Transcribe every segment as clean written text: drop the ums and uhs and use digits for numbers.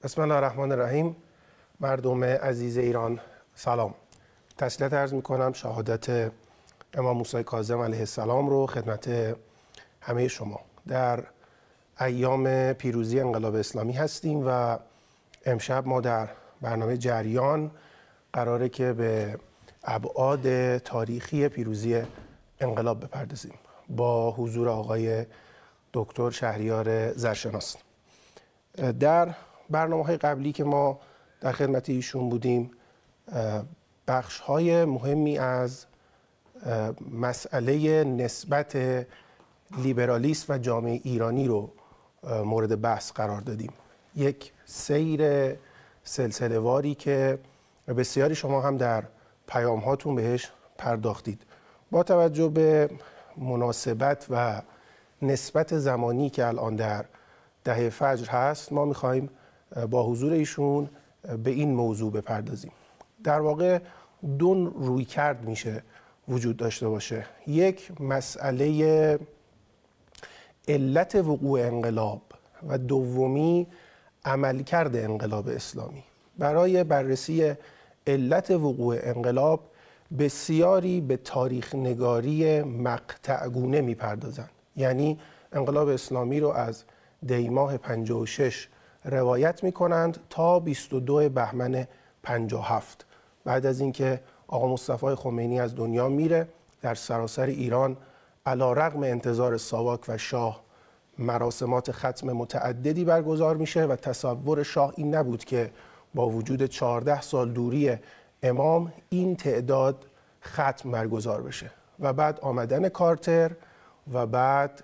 بسم الله الرحمن الرحیم. مردم عزیز ایران سلام. تسلیت عرض میکنم شهادت امام موسی کاظم علیه السلام رو خدمت همه شما. در ایام پیروزی انقلاب اسلامی هستیم و امشب ما در برنامه جریان قراره که به ابعاد تاریخی پیروزی انقلاب بپردازیم با حضور آقای دکتر شهریار زرشناس. در برنامه‌های قبلی که ما در خدمت ایشون بودیم بخش‌های مهمی از مسئله نسبت لیبرالیسم و جامعه ایرانی رو مورد بحث قرار دادیم. یک سیر سلسله واری که بسیاری شما هم در پیام هاتون بهش پرداختید. با توجه به مناسبت و نسبت زمانی که الان در دهه فجر هست، ما می‌خوایم با حضور ایشون به این موضوع بپردازیم. در واقع دو رویکرد میشه وجود داشته باشه. یک، مسئله علت وقوع انقلاب و دومی عملکرد انقلاب اسلامی. برای بررسی علت وقوع انقلاب بسیاری به تاریخ نگاری مقطعگونه میپردازن، یعنی انقلاب اسلامی رو از دیماه 56 روایت میکنند تا 22 بهمن 57. بعد از اینکه آقا مصطفی خمینی از دنیا میره، در سراسر ایران علیرغم انتظار ساواک و شاه مراسمات ختم متعددی برگزار میشه و تصور شاه این نبود که با وجود 14 سال دوری امام این تعداد ختم برگزار بشه. و بعد آمدن کارتر و بعد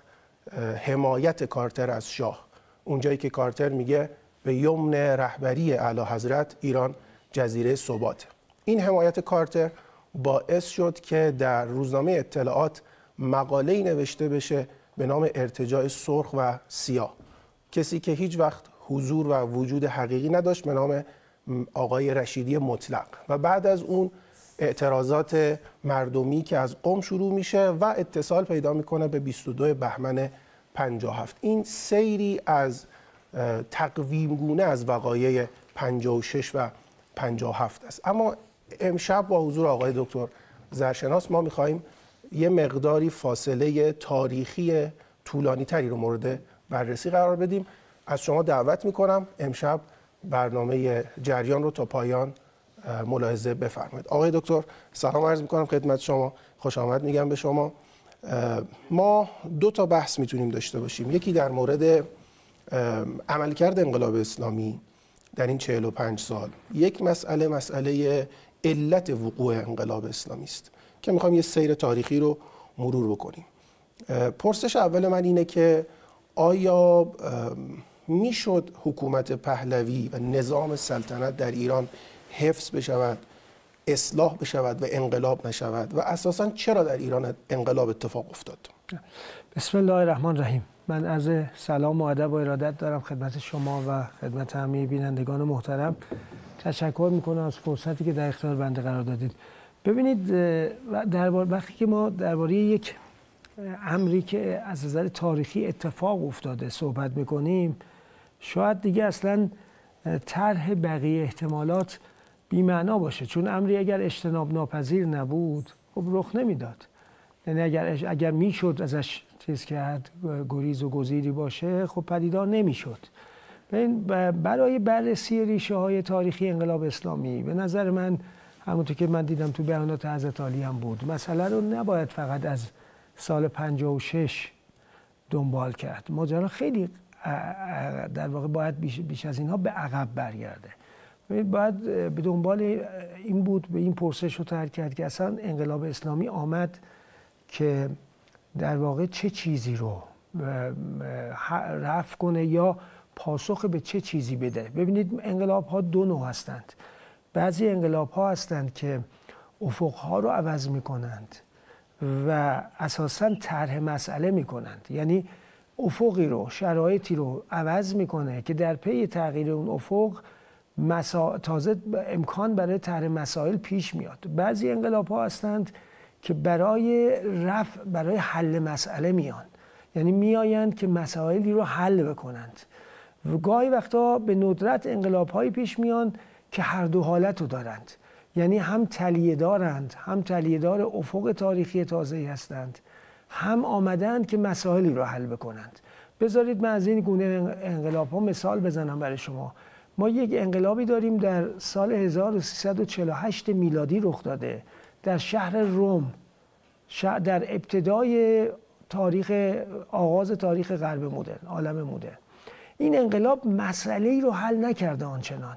حمایت کارتر از شاه، اونجایی که کارتر میگه به یمن رهبری اعلی حضرت ایران جزیره ثبات. این حمایت کارتر باعث شد که در روزنامه اطلاعات مقاله‌ای نوشته بشه به نام ارتجاع سرخ و سیاه. کسی که هیچ وقت حضور و وجود حقیقی نداشت به نام آقای رشیدی مطلق. و بعد از اون اعتراضات مردمی که از قم شروع میشه و اتصال پیدا میکنه به 22 بهمن 57. این سیری از تقویمگونه از وقایع 56 و 57 است. اما امشب با حضور آقای دکتر زرشناس ما میخواییم یه مقداری فاصله تاریخی طولانی تری رو مورد بررسی قرار بدیم. از شما دعوت میکنم امشب برنامه جریان رو تا پایان ملاحظه بفرمایید. آقای دکتر سلام عرض میکنم خدمت شما، خوش آمد میگم به شما. ما دو تا بحث میتونیم داشته باشیم. یکی در مورد عملکرد انقلاب اسلامی در این 45 سال. یک مسئله علت وقوع انقلاب اسلامی است که میخوایم یه سیر تاریخی رو مرور بکنیم. پرسش اول من اینه که آیا میشد حکومت پهلوی و نظام سلطنت در ایران حفظ بشود، اصلاح بشود و انقلاب نشود و اساساً چرا در ایران انقلاب اتفاق افتاد؟ بسم الله الرحمن الرحیم. من از سلام و ادب و ارادت دارم خدمت شما و خدمت همه بینندگان محترم. تشکر میکنم از فرصتی که در اختیار بنده قرار دادید. ببینید، وقتی که ما درباره یک امری که از نظر تاریخی اتفاق افتاده صحبت میکنیم، شاید دیگه اصلا طرح بقیه احتمالات بی‌معنا باشه، چون امری اگر اجتناب ناپذیر نبود خب رخ نمیداد. یعنی اگر میشد ازش چیز کرد، گریز و گزیری باشه، خب پدیدار نمیشد. برای بررسی ریشه های تاریخی انقلاب اسلامی به نظر من، همونطور که من دیدم تو بیانات حضرت عالی هم بود، مسئله رو نباید فقط از سال 56 دنبال کرد. ماجرا خیلی در واقع باید بیش از اینها به عقب برگرده. باید به دنبال این بود، به این پرسش رو طرح کرد که اصلا انقلاب اسلامی آمد که در واقع چه چیزی رو رفع کنه یا پاسخ به چه چیزی بده. ببینید، انقلاب ها دو نوع هستند. بعضی انقلاب ها هستند که افق ها رو عوض می کنند و اساساً طرح مسئله می کنند، یعنی افقی رو، شرایطی رو عوض میکنه که در پی تغییر اون افق تازه امکان برای طرح مسائل پیش میاد. بعضی انقلاب ها هستند که برای حل مسئله میان، یعنی میآیند که مسائلی رو حل بکنند گاهی وقتا به ندرت انقلاب‌هایی پیش میان که هر دو حالت رو دارند، یعنی هم تلیه دارند، هم تلیه دار افق تاریخی تازه‌ای هستند، هم آمدند که مسائلی رو حل بکنند. بذارید من از این گونه انقلاب‌ها مثال بزنم برای شما. ما یک انقلابی داریم در سال 1348 میلادی رخ داده در شهر روم، در ابتدای آغاز تاریخ غرب مدرن، عالم مدرن. این انقلاب مسئله‌ای رو حل نکرده آنچنان.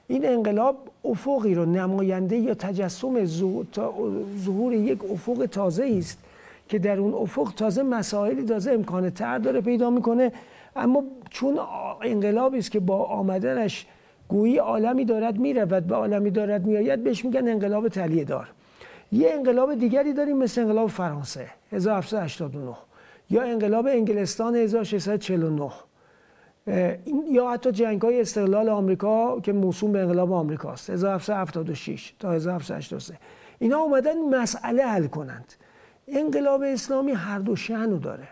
این انقلاب افقی رو نماینده یا تجسم ظهور یک افق تازه‌ای است که در اون افق تازه مسائلی تازه امکان طرح داره پیدا میکنه، اما چون انقلابی است که با آمدنش گویی عالمی دارد میرود و عالمی دارد میآید، بهش میگن انقلاب تلیه دار. یه انقلاب دیگری داریم مثل انقلاب فرانسه 1789 یا انقلاب انگلستان 1649 یا حتی جنگ‌های استقلال آمریکا که موسوم به انقلاب آمریکاست 1776 تا 1783. اینا اومدن مسئله حل کنند. انقلاب اسلامی هر دو شأنو داره،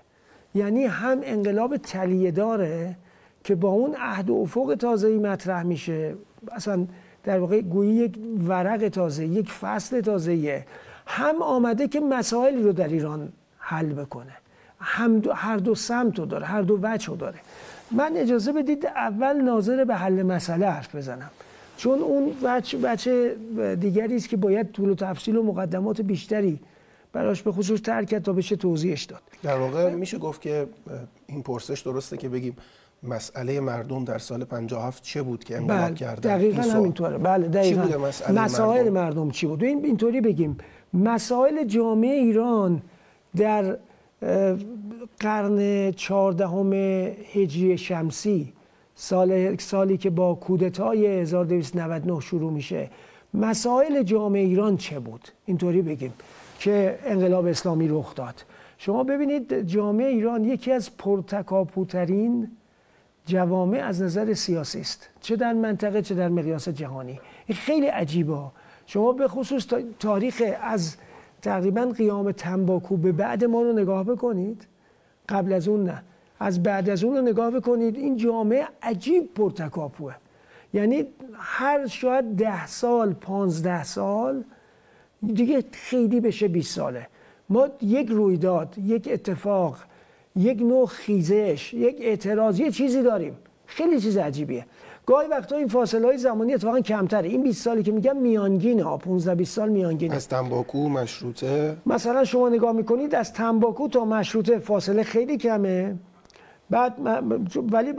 یعنی هم انقلاب تلیه داره که با اون عهد و افق تازه‌ای مطرح میشه، اصلا در واقع گویی یک ورق تازه، یک فصل تازه‌ایه، هم آمده که مسائلی رو در ایران حل بکنه. هر دو سمت رو داره، هر دو وجه رو داره. من اجازه بدید اول ناظر به حل مسئله حرف بزنم، چون اون وجه دیگری است که باید طول و تفصیل و مقدمات بیشتری براش به خصوص ترک کرد تا بشه توضیحش داد. در واقع میشه گفت که این پرسش درسته که بگیم مسئله مردم در سال 57 چه بود که انقلاب کردن؟ دقیقاً همینطوره. بله دقیقاً. چی بوده مسائل مردم چی بود؟ اینطوری بگیم مسائل جامعه ایران در قرن 14 هجری شمسی، سالی که با کودتای 1299 شروع میشه، مسائل جامعه ایران چه بود؟ اینطوری بگیم که انقلاب اسلامی رخ داد. شما ببینید جامعه ایران یکی از پرتکاپوترین جوامع از نظر سیاسی است، چه در منطقه چه در مقیاس جهانی. این خیلی عجیبه. شما به خصوص تاریخ از تقریبا قیام تنباکو به بعد ما رو نگاه بکنید، قبل از اون نه، از بعد از اون رو نگاه بکنید، این جامعه عجیب پرتکاپوه. یعنی هر شاید 10 سال 15 سال دیگه خیلی بشه 20 ساله ما یک رویداد، یک اتفاق، یک نوع خیزش، یک اعتراض، یه چیزی داریم. خیلی چیز عجیبیه. گاهی وقتا این فاصله‌های زمانی اتفاقا کمتره. این 20 سالی که میگم میانگینه ها، 15 20 سال میانگینه. از تنباکو مشروطه مثلا شما نگاه میکنید از تنباکو تا مشروطه فاصله خیلی کمه. بعد ولی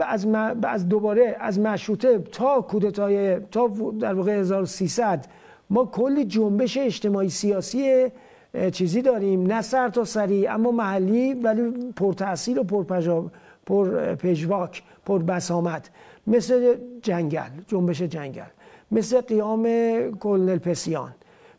از دوباره از مشروطه تا کودتای تا در واقع 1300 ما کلی جنبش اجتماعی سیاسی چیزی داریم، نه سر تا سری اما محلی، ولی پرتأثیر و پرپژواک، پربسامد، مثل جنگل، جنبش جنگل، مثل قیام کلنل پسیان،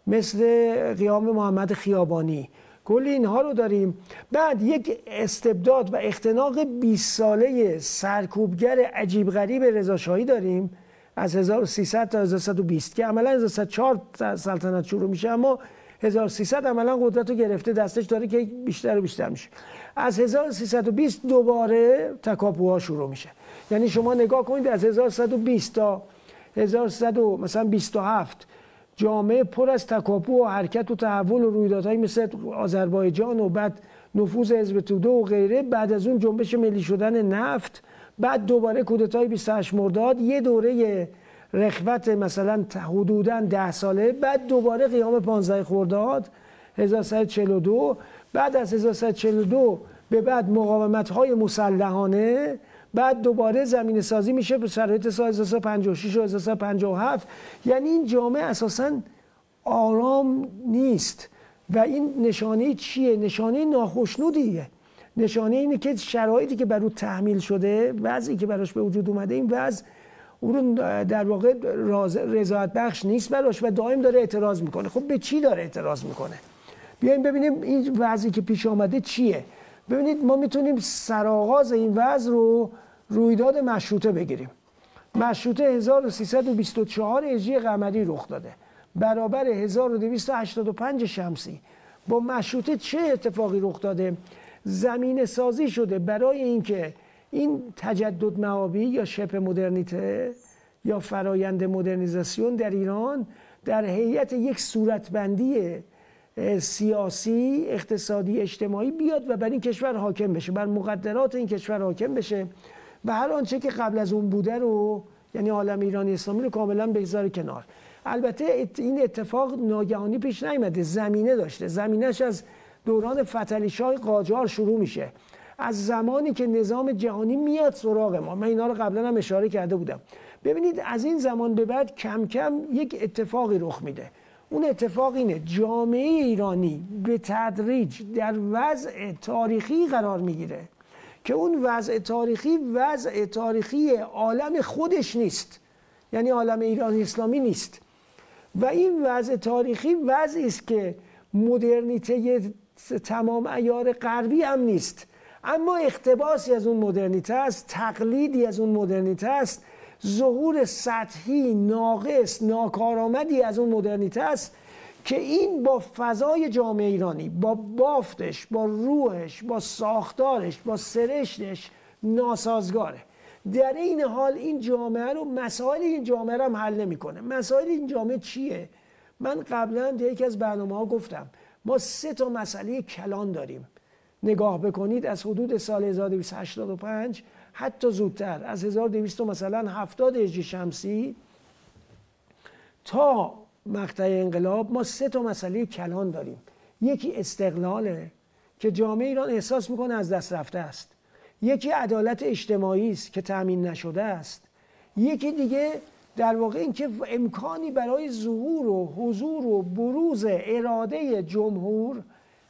مثل قیام محمد خیابانی، کلی اینها رو داریم. بعد یک استبداد و اختناق 20 ساله سرکوبگر عجیب غریب رضاشاهی داریم از 1300 تا 1120 که عملا 1104 سلطنت شروع میشه، اما 1300 عملا قدرت رو گرفته دستش، داره که بیشتر و بیشتر میشه. از 1320 دوباره تکاپوها شروع میشه. یعنی شما نگاه کنید از 1120 تا 1127 جامعه پر از تکاپو و حرکت و تحول و رویدادهای مثل آذربایجان و بعد نفوذ حزب توده و غیره، بعد از اون جنبش ملی شدن نفت، بعد دوباره کودتای 28 مرداد، یه دوره رخوت مثلا حدوداً 10 ساله، بعد دوباره قیام 15 خرداد 1142، بعد از 1142 به بعد مقاومت‌های مسلحانه، بعد دوباره زمین سازی میشه به شرایط سال 1356 و 1357. یعنی این جامعه اساساً آرام نیست و این نشانه چیه؟ نشانه ناخشنودیه. نشانه اینه که شرایطی که بر او تحمیل شده، وضعی که براش به وجود اومده، این وضع او رو در واقع رضایت بخش نیست براش و دائم داره اعتراض میکنه. خب به چی داره اعتراض میکنه؟ بیایم ببینیم این وضعی که پیش آمده چیه. ببینید ما میتونیم سرآغاز این وضع رو رویداد مشروطه بگیریم. مشروطه 1324 هجری قمری رخ داده، برابر 1285 شمسی. با مشروطه چه اتفاقی رخ داده؟ زمینه سازی شده برای اینکه این تجدد مآبی یا شبه مدرنیته یا فرایند مدرنیزاسیون در ایران در هیئت یک صورتبندی سیاسی، اقتصادی، اجتماعی بیاد و بر این کشور حاکم بشه، بر مقدرات این کشور حاکم بشه و هر آنچه که قبل از اون بوده رو، یعنی عالم ایرانی اسلامی رو کاملا بگذاره کنار. البته این اتفاق ناگهانی پیش نیامده، زمینه داشته. زمینش از دوران فتحعلیشاه قاجار شروع میشه، از زمانی که نظام جهانی میاد سراغ ما. من اینا رو قبلا هم اشاره کرده بودم. ببینید از این زمان به بعد کم کم یک اتفاقی رخ میده. اون اتفاق اینه جامعه ایرانی به تدریج در وضع تاریخی قرار میگیره که اون وضع تاریخی عالم خودش نیست، یعنی عالم ایرانی اسلامی نیست. و این وضع تاریخی وضعی است که مدرنیته تمام عیار غربی هم نیست، اما اقتباسی از اون مدرنیته است، تقلیدی از اون مدرنیته است، ظهور سطحی، ناقص، ناکارآمدی از اون مدرنیته است که این با فضای جامعه ایرانی، با بافتش، با روحش، با ساختارش، با سرشتش ناسازگاره. در این حال این جامعه رو، مسائل این جامعه رو هم حل نمی‌کنه. مسائل این جامعه چیه؟ من قبلا در یکی از برنامه‌ها گفتم ما 3 تا مسئله کلان داریم. نگاه بکنید از حدود سال 1285 حتی زودتر، از 1200 مثلا 70 هجری شمسی تا مقطع انقلاب ما 3 تا مسئله کلان داریم. یکی استقلاله که جامعه ایران احساس میکنه از دست رفته است. یکی عدالت اجتماعی است که تامین نشده است. یکی دیگه در واقع این که امکانی برای ظهور و حضور و بروز اراده جمهور،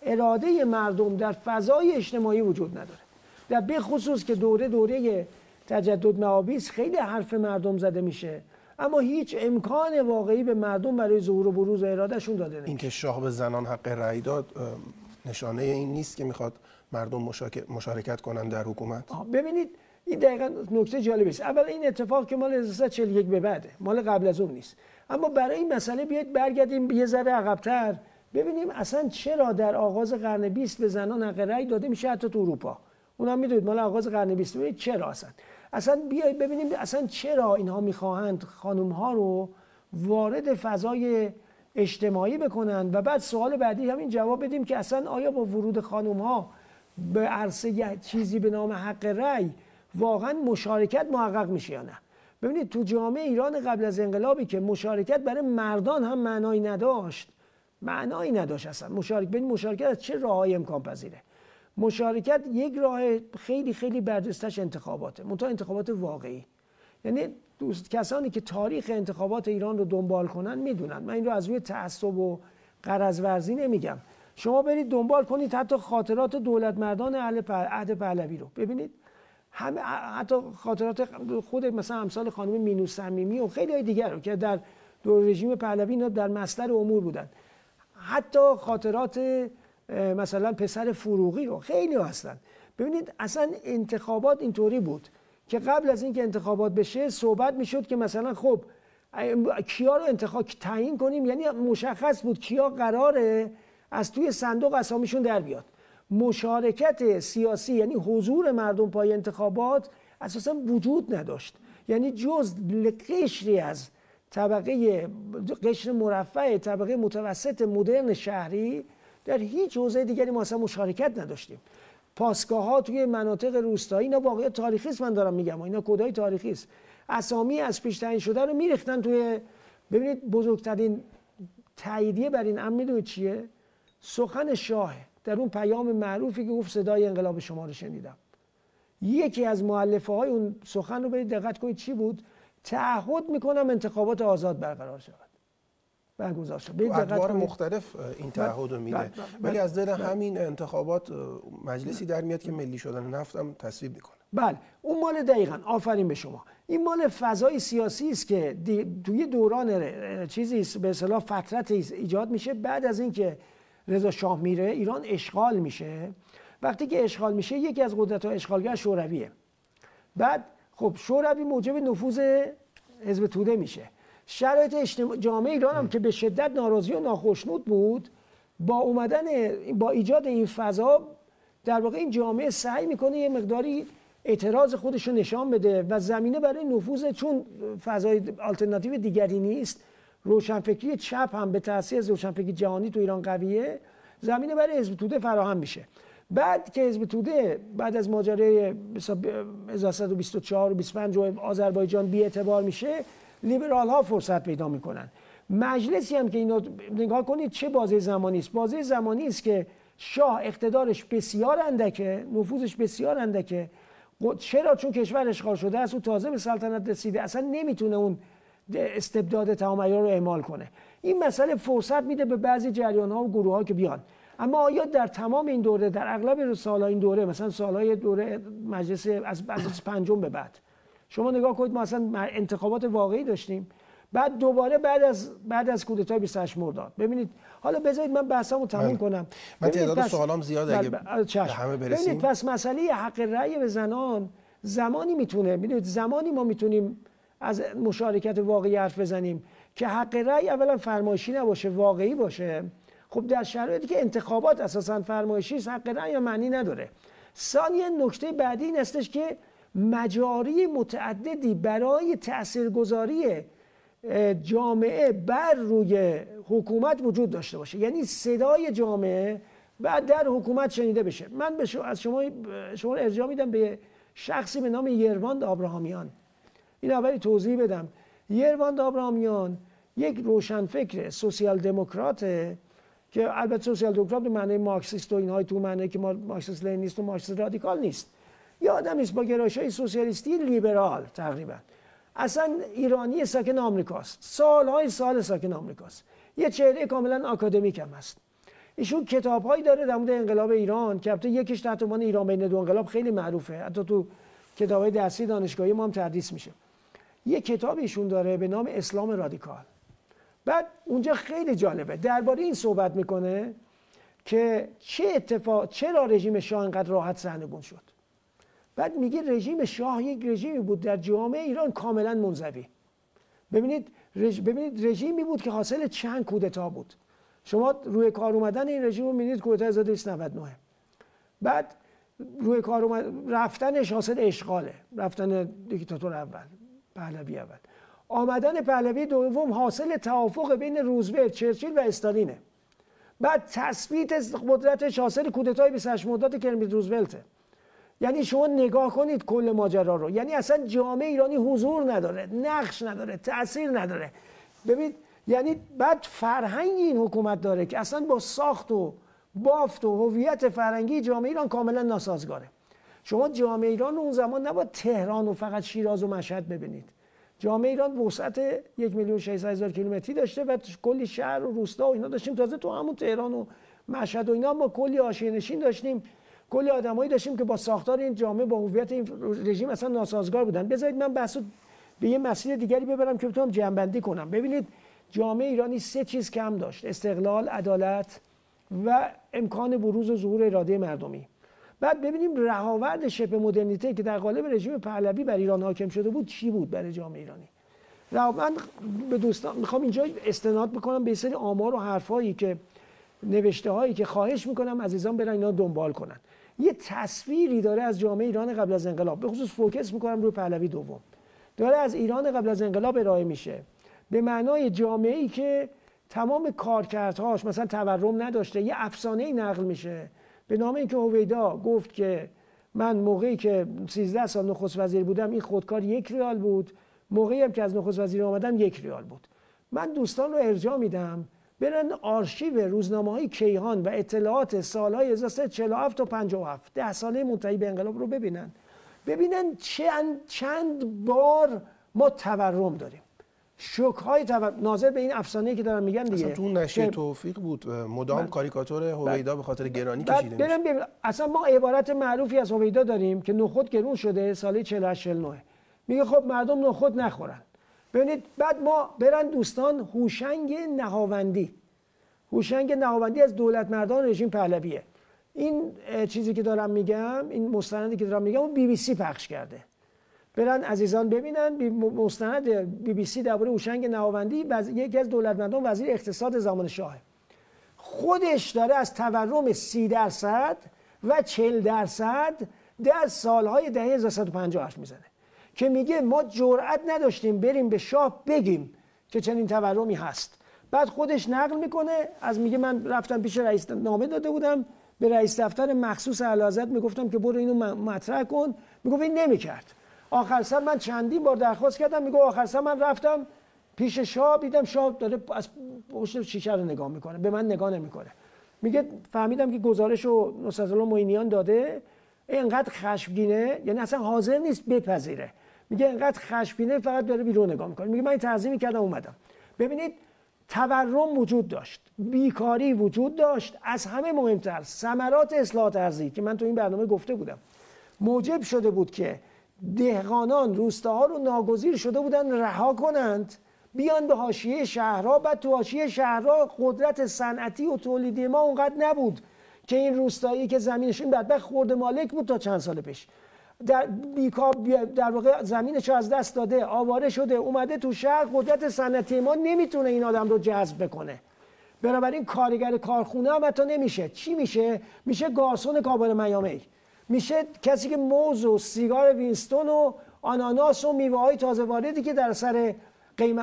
اراده مردم در فضای اجتماعی وجود نداره. در به خصوص که دوره تجدد مآبی است، خیلی حرف مردم زده میشه اما هیچ امکان واقعی به مردم برای ظهور و بروز ارادهشون داده نمیشه. اینکه شاه به زنان حق رأی داد نشانه این نیست که میخواد مردم مشارکت کنن در حکومت؟ ببینید این دقیقاً نکته جالبی است. اولا این اتفاق که مال 1341 به بعده، مال قبل از اون نیست. اما برای این مسئله بیاید برگردیم یه ذره عقب‌تر ببینیم اصلا چرا در آغاز قرن 20 به زنان حق رأی داده میشه، حتی تو اروپا. اونم میدونید مال آغاز قرن 20. ببینید چرا اصلا بیاید ببینیم اصلا چرا اینها میخواهند خانم‌ها رو وارد فضای اجتماعی بکنن و بعد سوال بعدی همین جواب بدیم که اصلا آیا با ورود خانم‌ها به عرصه چیزی به نام حق رأی واقعا مشارکت محقق میشه یا نه؟ ببینید تو جامعه ایران قبل از انقلابی که مشارکت برای مردان هم معنایی نداشت اصلا. مشارکت از چه راهی امکان پذیره؟ مشارکت یک راه خیلی خیلی برجسته‌اش انتخاباته، منتها انتخابات واقعی. یعنی کسانی که تاریخ انتخابات ایران رو دنبال کنن میدونن. من این رو از روی تعصب و غرض ورزی نمیگم. شما برید دنبال کنید حتی خاطرات دولت مردان عهد پهلوی رو ببینید، حتی خاطرات خود مثلا امثال خانم مینو صمیمی و خیلی های دیگر رو که در دور رژیم پهلوی اینا در مصدر امور بودن، حتی خاطرات مثلا پسر فروغی رو خیلی هستن. ببینید اصلا انتخابات اینطوری بود که قبل از اینکه انتخابات بشه صحبت میشد که مثلا خب کیا رو تعیین کنیم، یعنی مشخص بود کیا قراره از توی صندوق اسامیشون در بیاد. مشارکت سیاسی یعنی حضور مردم پای انتخابات اساسا وجود نداشت، یعنی جز قشری از قشر مرفه طبقه متوسط مدرن شهری در هیچ حوزه دیگری ما اصلا مشارکت نداشتیم. پاسگاه‌ها توی مناطق روستایی، اینا واقعا تاریخی است، من دارم میگم اینا کدای تاریخی است، اسامی از پیش تعیین شده رو میریختن توی. ببینید بزرگترین تاییدیه بر این امر میدونید چیه؟ سخن شاه در اون پیام معروفی که گفت صدای انقلاب شما رو شنیدم. یکی از مؤلفه‌های اون سخن رو برید دقت کنید چی بود؟ تعهد میکنم انتخابات آزاد برقرار شود. برگزار شد. به ادوار مختلف این تعهد رو میده، ولی از دل همین انتخابات مجلسی در میاد که ملی شدن نفت هم تصویب میکنه. بله اون مال دقیقاً، آفرین به شما. این مال فضای سیاسی است که توی دوران چیزی به اصطلاح فترت ایجاد میشه بعد از اینکه رضا شاه میره ایران اشغال میشه. وقتی که اشغال میشه یکی از قدرت‌های اشغالگر شورویه. بعد خب شوروی موجب نفوذ حزب توده میشه. شرایط جامعه ایران هم که به شدت ناراضی و ناخشنود بود، با ایجاد این فضا در واقع این جامعه سعی میکنه یه مقداری اعتراض خودش رو نشان بده و زمینه برای نفوذ، چون فضای آلترناتیو دیگری نیست، روشنفکری چپ هم به تأثیر از روشنفکری جهانی تو ایران قویه، زمینه برای حزب توده فراهم میشه. بعد که حزب توده بعد از ماجرای 1324 و 25 و آذربایجان بی‌اعتبار میشه، لیبرال ها فرصت پیدا میکنن. مجلسی هم که اینو نگاه کنید چه بازه زمانی است. بازه زمانی است که شاه اقتدارش بسیار اندکه، نفوذش بسیار اندکه. چرا؟ چون کشور اشغال شده است، او تازه به سلطنت رسیده، اصلا نمیتونه اون استبداد تمام عیار رو اعمال کنه. این مسئله فرصت میده به بعضی جریان ها و گروه ها که بیان. اما آیا در تمام این دوره، در اغلب سالهای این دوره، مثلا سالهای دوره مجلس از مجلس پنجم به بعد، شما نگاه کنید ما اصلا انتخابات واقعی داشتیم، بعد دوباره بعد از کودتای 28 مرداد. ببینید حالا بذارید من بحثمو تموم کنم. من تعداد سوالام زیاده اگه به همه برسیم. ببینید پس مسئله حق رأی به زنان زمانی میتونه، ببینید زمانی ما میتونیم از مشارکت واقعی حرف بزنیم که حق رأی اولا فرمایشی نباشه، واقعی باشه. خب در شرایطی که انتخابات اساساً فرمایشی است، حق رأی معنی نداره. ثانیاً نکته بعدی این هستش که مجاری متعددی برای تاثیرگذاری جامعه بر روی حکومت وجود داشته باشه، یعنی صدای جامعه بعد در حکومت شنیده بشه. من از شما ارجاع میدم به شخصی به نام یرواند آبراهامیان. این اولی توضیح بدم. یرواند آبراهامیان یک روشنفکر سوسیال دموکراته که البته سوسیال دموکرات به معنی مارکسیست و اینهای تو معنی که مارکسیست لنینیست و مارکسیست رادیکال نیست. یه آدمی است با گرایش‌های سوسیالیستی لیبرال تقریبا. اصلا ایرانی ساکن آمریکاست. سال ساکن آمریکاست. یه چهره کاملا آکادمیک هم هست. ایشون کتاب‌هایی داره در مورد انقلاب ایران که البته یکیش تحت عنوان ایران بین دو انقلاب خیلی معروفه. حتی تو کتاب‌های درسی دانشگاهی ما هم تدریس میشه. یه کتاب ایشون داره به نام اسلام رادیکال. بعد اونجا خیلی جالبه. درباره این صحبت میکنه که چرا رژیم شاه اینقدر راحت سرنگون شد. بعد میگه رژیم شاه یک رژیمی بود در جامعه ایران کاملا منزوی. ببینید رژیمی بود که حاصل چند کودتا بود. شما روی کار اومدن این رژیم رو میبینید کودتای 1299. بعد روی کار رفتنش حاصل اشغاله، رفتن دیکتاتور اول، پهلوی اول. آمدن پهلوی دوم حاصل توافق بین روزولت، چرچیل و استالینه. بعد تثبیت قدرتش حاصل کودتای 28 مرداد کرمید روزولته. یعنی شما نگاه کنید کل ماجرا رو، یعنی اصلا جامعه ایرانی حضور نداره، نقش نداره، تأثیر نداره. ببین یعنی بعد فرهنگ این حکومت داره که اصلا با ساخت و بافت و هویت فرهنگی جامعه ایران کاملا ناسازگاره. شما جامعه ایران رو اون زمان نباید تهران و فقط شیراز و مشهد ببینید. جامعه ایران وسعت 1,600,000 کیلومتری داشته و کلی شهر و روستا و اینا داشتیم. تازه تو همون تهران و مشهد و اینا ما کلی حاشیه‌نشین داشتیم، کلی آدمایی داشتیم که با ساختار این جامعه، با هویت این رژیم اصلا ناسازگار بودن. بذارید من بحثو به یه مسیر دیگری ببرم که بتونم جمع‌بندی کنم. ببینید جامعه ایرانی 3 چیز کم داشت: استقلال، عدالت و امکان بروز و ظهور اراده مردمی. بعد ببینیم رهاورد شبه مدرنیته که در قالب رژیم پهلوی بر ایران حاکم شده بود چی بود برای جامعه ایرانی. من به دوستان میخوام اینجا استناد بکنم به سری آمار و حرفایی که نوشته هایی که خواهش میکنم عزیزان برن اینا دنبال کنن. یه تصویری داره از جامعه ایران قبل از انقلاب، به خصوص فوکس میکنم روی پهلوی دوم، داره از ایران قبل از انقلاب ارائه میشه به معنای جامعه‌ای که تمام کارکردهاش مثلا تورم نداشته. یه افسانه‌ای نقل میشه به نام اینکه هویدا گفت که من موقعی که 13 سال نخست وزیر بودم این خودکار 1 ریال بود، موقعی هم که از نخست وزیر آمدم 1 ریال بود. من دوستان رو ارجاع میدم برن آرشیو روزنامه‌های کیهان و اطلاعات سالهای 1347 تا 57 10 ساله منتهی به انقلاب رو ببینن چند بار ما تورم داریم. شوک‌های ناظر به این افسانه‌ای که دارن میگن دیگه. اصلا تو نشریه توفیق بود مدام کاریکاتور هویدا به خاطر گرانی کشیده میشه. اصلا ما عبارت معروفی از هویدا داریم که نخود گرون شده سال 48 49. میگه خب مردم نخود نخورن. ببینید بعد ما برن دوستان هوشنگ نهاوندی از دولت مردان رژیم پهلویه. این چیزی که دارم میگم، این مستندی که دارم میگم اون BBC پخش کرده. برن عزیزان ببینن مستند BBC درباره هوشنگ نهاوندی، یکی از دولت مردان وزیر اقتصاد زمان شاه. خودش داره از تورم 30% و 40% در سالهای دهه 1150 حرف میزنه که میگه ما جرئت نداشتیم بریم به شاه بگیم که چنین تورمی هست. بعد خودش نقل میکنه از میگه من رفتم پیش رئیس، نامه داده بودم به رئیس دفتر مخصوص اعلیحضرت میگفتم که برو اینو مطرح کن، میگفت این نمیکرد. آخر سر من چندین بار درخواست کردم، میگه آخر سر من رفتم پیش شاه، دیدم شاه داره از پشت شیشه رو نگاه میکنه، به من نگاه نمیکنه. میگه فهمیدم که گزارشو نصرت‌الله معینیان داده، اینقدر خشمگینه، یعنی اصلا حاضر نیست بپذیره. میگه اینقدر خشمگینه، فقط داره بیرون نگاه میکنه. میگه من این تعظیمی کردم اومدم. ببینید تورم وجود داشت، بیکاری وجود داشت، از همه مهمتر ثمرات اصلاحات ارضی که من تو این برنامه گفته بودم موجب شده بود که دهقانان روستاها رو ناگزیر شده بودن رها کنند بیان به حاشیه شهرها. بعد تو حاشیه شهرها قدرت صنعتی و تولیدی ما اونقدر نبود که این روستایی که زمینش این بدبخت خرده مالک بود تا چند سال پیش در واقع زمینش رو از دست داده، آواره شده، اومده تو شهر. قدرت صنعتی ما نمیتونه این آدم رو جذب بکنه، بنابراین کارگر کارخونه هم حتی نمیشه. چی میشه؟ میشه گارسون کابل میامی، میشه کسی که موز و سیگار وینستون و آناناس و میوه‌های تازه واردی که در سر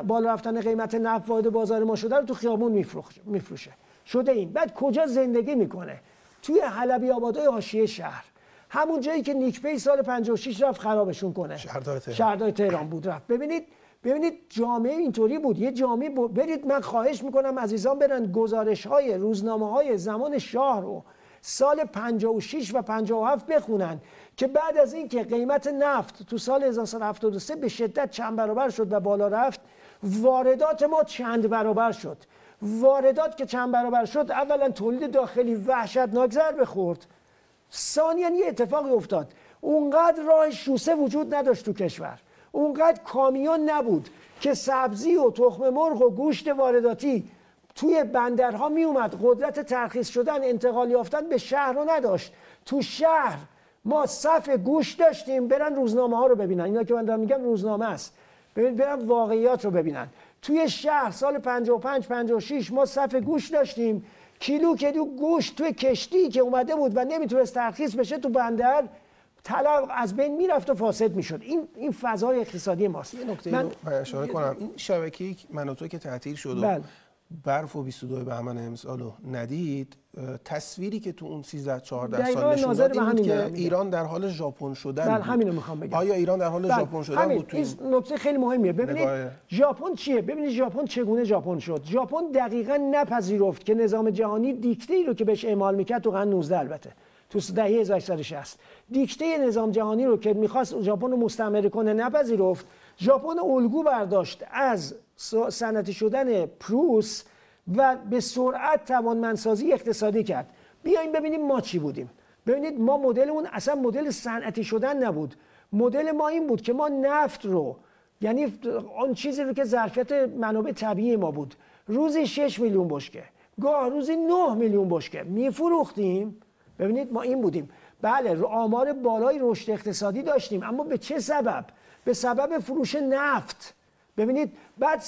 بالا رفتن قیمت نفت وارد بازار ما شده رو تو خیابون میفروشه. شده این. بعد کجا زندگی میکنه؟ توی حلبی آبادای حاشیه شهر، همون جایی که نیکپی سال 56 رفت خرابشون کنه. شهردار تهران بود رفت. ببینید جامعه اینطوری بود. یه جامعه برید، من خواهش میکنم عزیزان برن گزارش‌های روزنامه‌های زمان شاه رو سال 56 و 57 بخونن که بعد از این که قیمت نفت تو سال 1973 به شدت چند برابر شد و بالا رفت، واردات ما چند برابر شد. واردات که چند برابر شد، اولا تولید داخلی وحشتناک ضربه خورد، ثانیاً یه اتفاقی افتاد، اونقدر راه شوسه وجود نداشت تو کشور، اونقدر کامیون نبود که سبزی و تخم مرغ و گوشت وارداتی توی بندرها می اومد. قدرت ترخیص شدن، انتقال یافتن به شهر رو نداشت. تو شهر ما صف گوشت داشتیم، برن روزنامه ها رو ببینن، اینا که من دارم میگم روزنامه است، برن واقعیات رو ببینن. توی شهر سال 55 56 ما صف گوشت داشتیم، کیلو گوشت توی کشتی که اومده بود و نمیتونست ترخیص بشه تو بندر طلب از بین میرفت و فاسد میشد. این فضای اقتصادی ماست. یه نکته من اشاره کنم، این شبکه‌ای مناطقی که تعطیل شد و برف و 22 بهمن امسال رو ندید، تصویری که تو اون 13 14 سال نشون داد این بود که ایران در حال ژاپن شدن بود. همینو میخوام بگم. آیا ایران در حال ژاپن شدن بود؟ این نکته خیلی مهمیه. ببینید ژاپن چیه؟ ببینید ژاپن چگونه ژاپن شد. ژاپن دقیقاً نپذیرفت که نظام جهانی دیکته‌ای رو که بهش اعمال میکرد تو قرن 19 البته تو دهه 1860 دیکته نظام جهانی رو که میخواست ژاپن رو مستعمره کنه نپذیرفت. ژاپن الگو برداشت از صنعتی شدن پروس و به سرعت توانمندسازی اقتصادی کرد. بیاین ببینیم ما چی بودیم. ببینید ما مدلمون اصلا مدل صنعتی شدن نبود. مدل ما این بود که ما نفت رو، یعنی آن چیزی رو که ظرفیت منابع طبیعی ما بود، روزی 6 میلیون بشکه، گاه روزی 9 میلیون بشکه میفروختیم. ببینید ما این بودیم. بله آمار بالای رشد اقتصادی داشتیم، اما به چه سبب؟ به سبب فروش نفت. ببینید بعد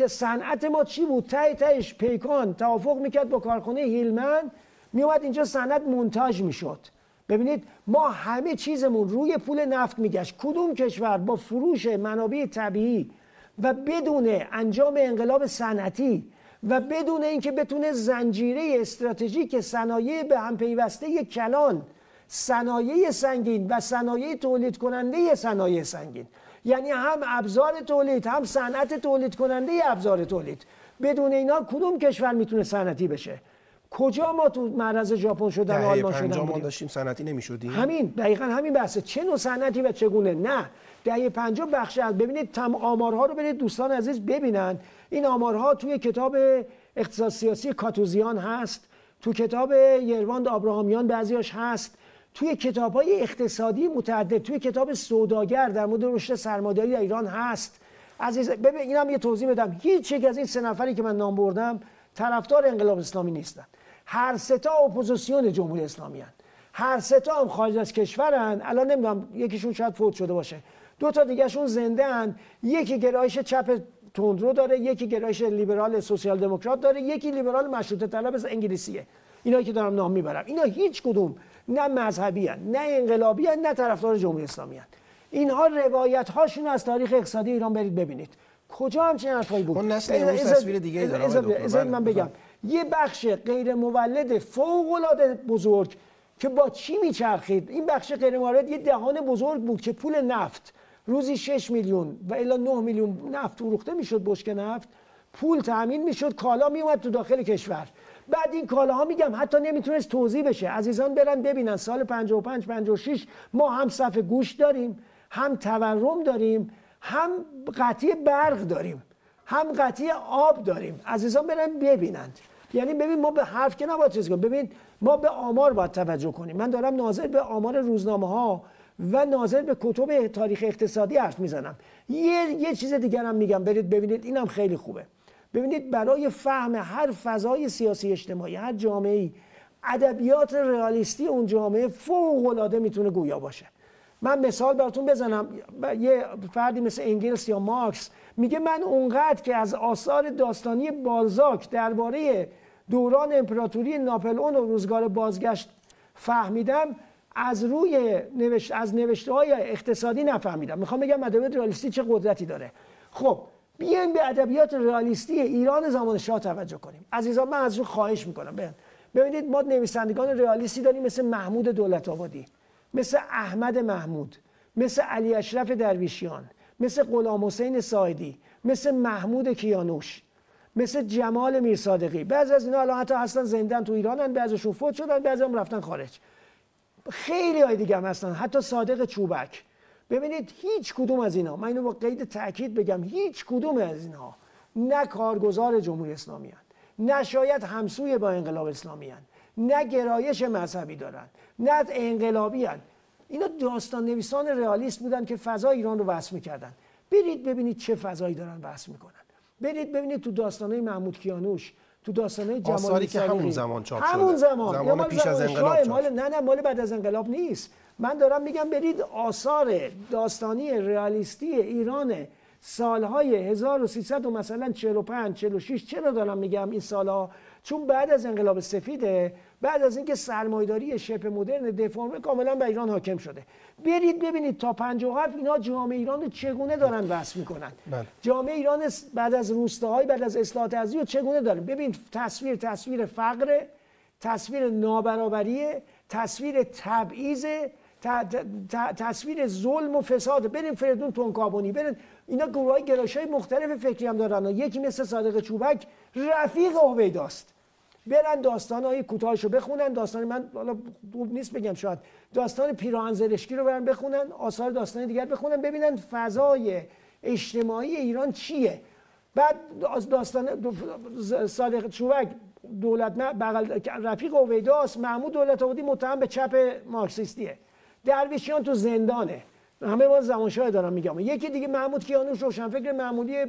صنعت ما چی بود؟ تهش پیکان توافق میکرد با کارخانه هیلمن، میومد اینجا صنعت مونتاژ میشد. ببینید ما همه چیزمون روی پول نفت میگشت. کدوم کشور با فروش منابع طبیعی و بدون انجام انقلاب صنعتی و بدون اینکه بتونه زنجیره استراتژیک صنایع به هم پیوسته کلان، صنایع سنگین و صنایع تولید کننده صنایع سنگین، یعنی هم ابزار تولید هم صنعت تولید کننده ابزار تولید، بدون اینا کدوم کشور میتونه صنعتی بشه؟ کجا ما تو معرض ژاپن شدن و آلمان شدن بودیم؟ ما داشتیم صنعتی نمیشدیم. همین دقیقاً همین بحثه. چه نوع صنعتی و چگونه؟ نه دهه 50 بخش از ببینید آمارها رو برید دوستان عزیز ببینن. این آمارها توی کتاب اقتصاد سیاسی کاتوزیان هست، تو کتاب یرواند آبراهامیان بعضیاش هست، توی کتاب‌های اقتصادی متعدد، توی کتاب سوداگر در مورد رشد سرمایه‌داری در ایران هست. عزیز ببین اینم یه توضیح بدم، هیچ یک از این سه نفری که من نام بردم طرفدار انقلاب اسلامی نیستن. هر سه تا اپوزیسیون جمهوری اسلامی هستند. هر سه تا هم خارج از کشورن. الان نمیدونم یکیشون شاید فوت شده باشه، دو تا دیگه‌شون زنده ان. یکی گرایش چپ تندرو داره، یکی گرایش لیبرال سوسیال دموکرات داره، یکی لیبرال مشروطه طلب انگلیسیه. اینا که دارم نام میبرم، اینا هیچ کدوم نه مذهبی ان، نه انقلابی ان، نه طرفدار جمهوری اسلامی ان. اینها روایت هاشون از تاریخ اقتصادی ایران برید ببینید کجا همچین حرفایی بود. اون نسل امروز تصویر دیگه داره. من بگم یه بخش غیر مولد فوق العاده بزرگ که با چی میچرخید، این بخش غیر مولد یه دهان بزرگ بود که پول نفت روزی 6 میلیون و الا 9 میلیون نفت فروخته میشد، بشکه نفت، پول تامین میشد، کالا میومد تو داخل کشور. بعد این کالاها میگم حتی نمیتونست توزیع بشه. عزیزان برن ببینن سال 55 56 ما هم صف گوشت داریم، هم تورم داریم، هم قطعی برق داریم، هم قطعی آب داریم. عزیزان برن ببینند. یعنی ببین ما به حرف که نباید چیز کنیم، ببین ما به آمار باید توجه کنیم. من دارم ناظر به آمار روزنامه ها و ناظر به کتب تاریخ اقتصادی حرف میزنم. یه چیز دیگر هم میگم برید ببینید، اینم خیلی خوبه. ببینید برای فهم هر فضای سیاسی اجتماعی هر جامعه‌ای ادبیات رئالیستی اون جامعه فوق‌العاده میتونه گویا باشه. من مثال براتون بزنم، یه فردی مثل انگلس یا مارکس میگه من اونقدر که از آثار داستانی بالزاک درباره دوران امپراتوری ناپلئون و روزگار بازگشت فهمیدم، از نوشته‌های اقتصادی نفهمیدم. میخوام بگم ادبیات رئالیستی چه قدرتی داره. خب بیایم به ادبیات رئالیستی ایران زمان شاه توجه کنیم. عزیزان من ازشون خواهش میکنم ببینید ما نویسندگان رئالیستی داریم مثل محمود دولت‌آبادی، مثل احمد محمود، مثل علی اشرف درویشیان، مثل غلام حسین ساعدی، مثل محمود کیانوش، مثل جمال میرصادقی. بعضی از اینا الان حتی هستن زندان تو ایرانن، بعضیشون فوت شدن، بعضی‌ها رفتن خارج. خیلی های دیگه هم هستن، حتی صادق چوبک. ببینید هیچ کدوم از اینا، من اینو با قید تاکید بگم، هیچ کدوم از اینها نه کارگزار جمهوری اسلامی هستند، نه شاید همسوی با انقلاب اسلامی هستند، نه گرایش مذهبی دارند، نه انقلابی هستند. اینا داستان نویسان رئالیست بودن که فضای ایران رو وصف می‌کردن. برید ببینید چه فضایی دارن وصف می‌کنن. برید ببینید تو داستان‌های محمود کیانوش، تو داستان‌های جمال آثاری که همون زمان چاپ شده، همون زمان پیش از انقلاب چاپ شده. نه مال بعد از انقلاب نیست. من دارم میگم برید آثار داستانی رئالیستی ایران سالهای 1300 و مثلا 45 46. چرا دارم میگم این سالها؟ چون بعد از انقلاب سفیده، بعد از اینکه سرمایه‌داری شبه مدرن دفرمه کاملا به ایران حاکم شده. برید ببینید تا 57 اینا جامعه ایران رو چگونه دارن وصف میکنن. جامعه ایران بعد از روستاهای بعد از اصلاحات ازلی رو چگونه دارن. ببین تصویر فقر، تصویر نابرابری، تصویر تبعیض، تصویر ظلم و فساد. بریم فریدون تونکابونی، بریم اینا گروهای گرایش‌های مختلف فکری هم دارن. یکی مثل صادق چوبک رفیق هویداست. برن داستان‌های کوتاهشو بخونن. داستان من حالا خوب نیست بگم، شاید داستان پیراهن زرشکی رو برن بخونن، آثار داستانی دیگر بخونن، ببینن فضای اجتماعی ایران چیه. بعد از داستان صادق چوبک دولت بغل رفیق هویداست، محمود دولت‌آبادی متهم به چپ مارکسیستیه، درویشیان تو زندانه. همه ما زمانشاه دارم میگم. یکی دیگه محمود کیانوش روشنفکر معمولی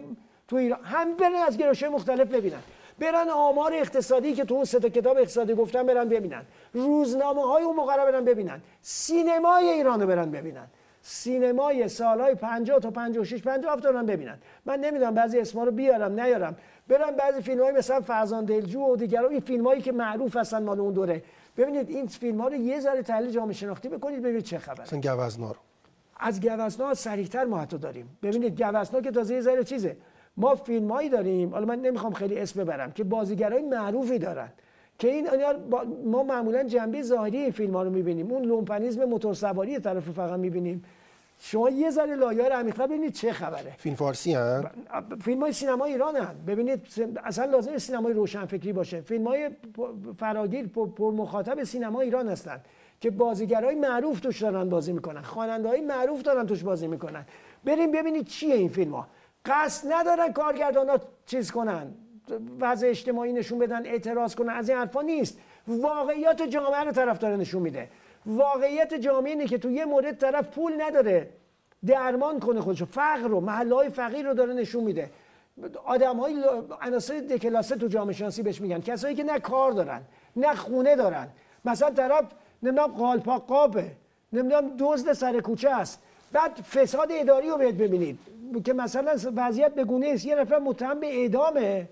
تو ایران. هم برن از گرایش‌های مختلف ببینن. برن آمار اقتصادی که تو اون 3 تا کتاب اقتصادی گفتم برن ببینن. روزنامه‌های اون موقع برن ببینن. سینمای ایران رو برن ببینن. سینمای سالهای 50 تا 56 57 رو برن ببینن. من نمیدونم بعضی اسما رو بیارم نیارم. برن بعضی فیلم‌های مثلا فرزان دلجو و دیگرها، این فیلمایی که معروف هستن مال اون دوره. ببینید این فیلم‌ها رو یه ذره تحلیل جامعه شناختی بکنید ببینید چه خبره. مثلا گوزنا رو از گوزنا سریع‌تر ما حتی داریم. ببینید گوزنا که تازه یه ذره چیزه. ما فیلمایی داریم، حالا من نمیخوام خیلی اسم ببرم، که بازیگرای معروفی دارن که این ما معمولا جنبه ظاهری این فیلم‌ها رو می‌بینیم، اون لومپنیسم موتورسواری طرف رو فقط می‌بینیم. شما یه ذره لایه‌ها رو عمیق‌تر ببینید چه خبره. فیلم فارسی هستن، فیلم‌های سینمای ایران هستن. ببینید اصلا لازم سینمای روشنفکری باشه. فیلم‌های فراگیر پر مخاطب سینما ایران هستن که بازیگرای معروف توش دارن بازی میکنن، خواننده‌های معروف دارن توش بازی میکنن. بریم ببینید چیه این فیلم‌ها. قصد ندارن کارگردانا چیز کنن، وضع اجتماعی نشون بدن، اعتراض کنن، از این حرفا نیست. واقعیت جامعه رو طرفدار نشون میده. واقعیت جامعه اینه که تو یه مورد طرف پول نداره درمان کنه خودشو، فقر رو، محله‌های فقیر رو داره نشون میده. آدم‌های عناصر دکلاسه تو جامعه شناسی بهش میگن کسایی که نه کار دارن نه خونه دارن. مثلا طرف نمیدونم قالپاق قابه، نمیدونم دزد سر کوچه است. بعد فساد اداری رو ببینید که مثلا وضعیت به گونه است، یه نفر متهم به اعدامه،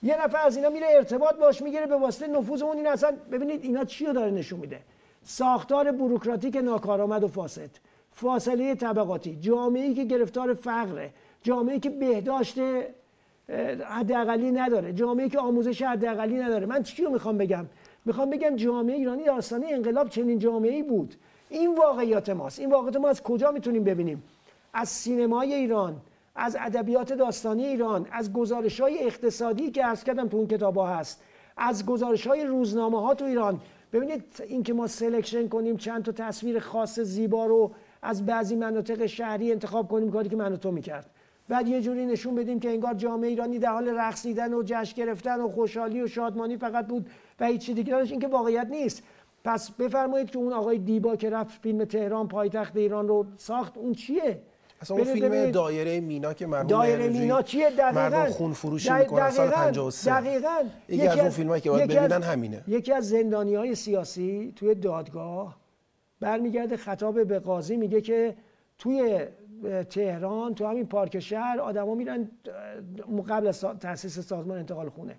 یه نفر از اینا میره ارتباط باش میگیره به واسطه نفوذ اون. این اصلا ببینید اینا چی رو داره نشون میده. ساختار بوروکراتیک ناکارآمد و فاسد، فاصله طبقاتی، جامعه‌ای که گرفتار فقره، جامعه‌ای که بهداشت حداقلی نداره، جامعه‌ای که آموزش حداقلی نداره. من چی رو میخوام بگم؟ میخوام بگم جامعه ایرانی داستان انقلاب چنین جامعه‌ای بود. این واقعیات ماست. این واقعیات ما از کجا میتونیم ببینیم؟ از سینمای ایران، از ادبیات داستانی ایران، از گزارش‌های اقتصادی که عرض کردم تو اون کتاب‌ها هست، از گزارش‌های روزنامه‌ها تو ایران. ببینید اینکه ما سلکشن کنیم چند تا تصویر خاص زیبا رو از بعضی مناطق شهری انتخاب کنیم، کاری که من و تو می‌کرد. بعد یه جوری نشون بدیم که انگار جامعه ایرانی در حال رقصیدن و جشن گرفتن و خوشحالی و شادمانی فقط بود و هیچ چیز دیگه نداشت. این که واقعیت نیست. پس بفرمایید که اون آقای دیبا که رفت فیلم تهران پایتخت ایران رو ساخت، اون چیه؟ اصلا اون فیلم دایره مینا که مرحوم دایره مینا چیه؟ دقیقاً مردم خون فروشی میکنن سال 53. دقیقاً یکی از اون فیلمایی که باید ببینن همینه. یکی از زندانیای سیاسی توی دادگاه برمیگرده خطاب به قاضی، میگه که توی تهران تو همین پارک شهر آدما میرن قبل از تأسیس سازمان انتقال خونه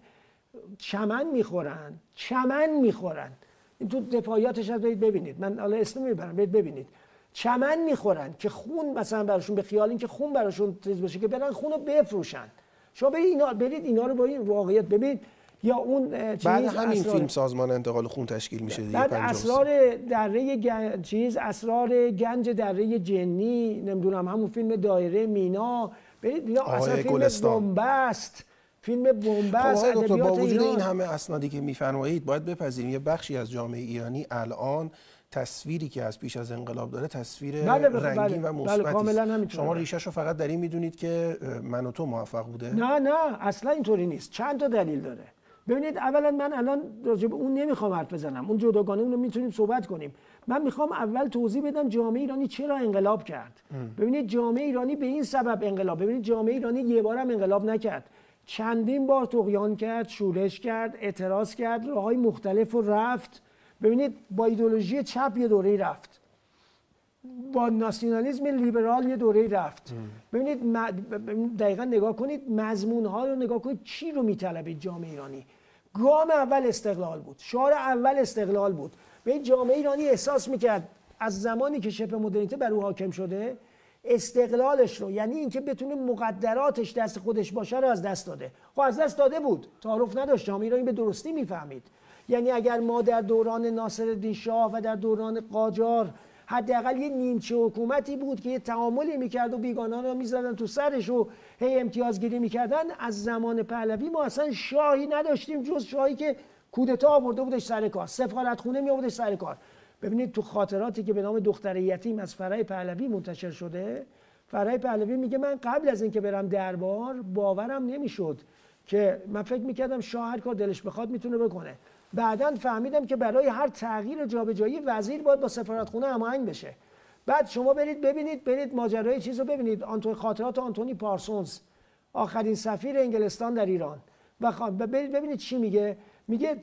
چمن میخورن. این تو دفاعیاتش هست، ببینید. من حالا اسم میبرم ببینید. چمن میخورن که خون مثلا براشون، به خیال اینکه خون براشون چیز بشه که برن خون رو بفروشن. شما برید اینا رو با این واقعیت ببینید. یا اون چیز بعد همین فیلم سازمان انتقال خون تشکیل میشه دیگه. بعد اسرار اسرار گنج دره جنی، نمیدونم همون فیلم دایره مینا، برید اینا اصلا فیلم بنبست. دکتر با وجود این همه اسنادی که میفرمایید باید بپذیریم یه بخشی از جامعه ایرانی الان تصویری که از پیش از انقلاب داره تصویر رنگین و مثبتی است. شما ریشش رو فقط در این میدونید که من و تو موفق بوده؟ نه اصلا اینطوری نیست. چند تا دلیل داره. ببینید اولا من الان راجع به اون نمیخوام حرف بزنم، اون جداگانه اون رو میتونیم صحبت کنیم. من میخوام اول توضیح بدم جامعه ایرانی چرا انقلاب کرد. ببینید جامعه ایرانی به این سبب انقلاب، ببینید جامعه ایرانی یه بارم انقلاب نکرد، چندین بار طغیان کرد، شورش کرد، اعتراض کرد، راههای مختلف رو رفت. ببینید با ایدئولوژی چپ یه دوره رفت، با ناسیونالیسم لیبرال یه دوره رفت. ببینید دقیقاً نگاه کنید مضمون‌ها رو نگاه کنید، چی رو میطلبید جامعه ایرانی؟ گام اول استقلال بود، شعار اول استقلال بود. به جامعه ایرانی احساس میکرد از زمانی که شبه مدرنیته بر او حاکم شده استقلالش رو، یعنی اینکه بتونه مقدراتش دست خودش باشه رو از دست داده. خب از دست داده بود، تعارف نداشت، جامعه ایرانی به درستی میفهمید. یعنی اگر ما در دوران ناصرالدین شاه و در دوران قاجار حداقل یه نیمچه حکومتی بود که یه تعاملی میکرد و بیگانان رو میزدن تو سرش و هی امتیازگیری میکردن، از زمان پهلوی ما اصلا شاهی نداشتیم جز شاهی که کودتا آورده بودش سر کار، سفارتخونه می آوردش سر کار. ببینید تو خاطراتی که به نام دختر یتیم از فرای پهلوی منتشر شده، فرای پهلوی میگه من قبل از اینکه برم دربار باورم نمیشد که من فکر میکردم شاه هر کار دلش بخواد میتونه بکنه. بعداً فهمیدم که برای هر تغییر جابجایی وزیر باید با سفارتخونه هماهنگ بشه. بعد شما برید ماجرای چیزو ببینید، خاطرات آنتونی پارسونز، آخرین سفیر انگلستان در ایران، و برید ببینید چی میگه. میگه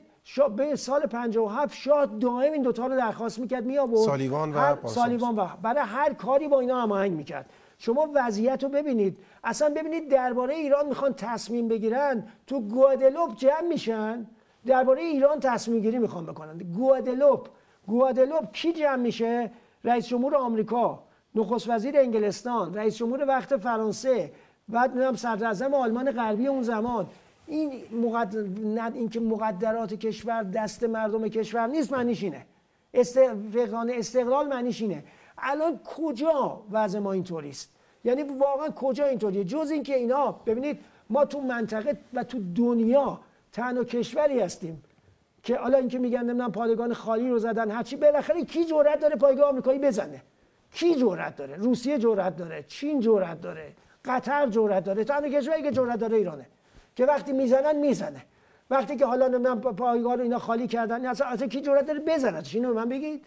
به سال 57 شاه دائم این دوتا رو درخواست میکرد، می آورد سالیوان و برای هر کاری با اینا هماهنگ میکرد. شما وضعیت رو ببینید، اصلا ببینید درباره ایران میخوان تصمیم بگیرن، تو گوادلوپ جمع میشن درباره ایران تصمیم گیری میخوان بکنن. گوادلوپ کی جمع میشه؟ رئیس جمهور آمریکا، نخست وزیر انگلستان، رئیس جمهور وقت فرانسه، بعد میگم صدر اعظم آلمان غربی اون زمان. این که مقدرات کشور دست مردم کشور نیست معنیش اینه. استقلال معنیش اینه. الان کجا وضع ما اینطوری است؟ یعنی واقعا کجا اینطوریه؟ جز اینکه اینا ببینید ما تو منطقه و تو دنیا تنها کشوری هستیم که حالا اینکه میگن نمیدونم پادگان خالی رو زدن هرچی، بالاخره کی جرأت داره پایگاه آمریکایی بزنه؟ کی جرأت داره؟ روسیه جرأت داره، چین جرأت داره، قطر جرأت داره. تنها کشوری که جرأت داره ایرانه که وقتی میزنه. وقتی که حالا نمیدونم پایگاه رو اینا خالی کردن، اصلا کی جرأت داره بزنتش؟ اینو به من بگید.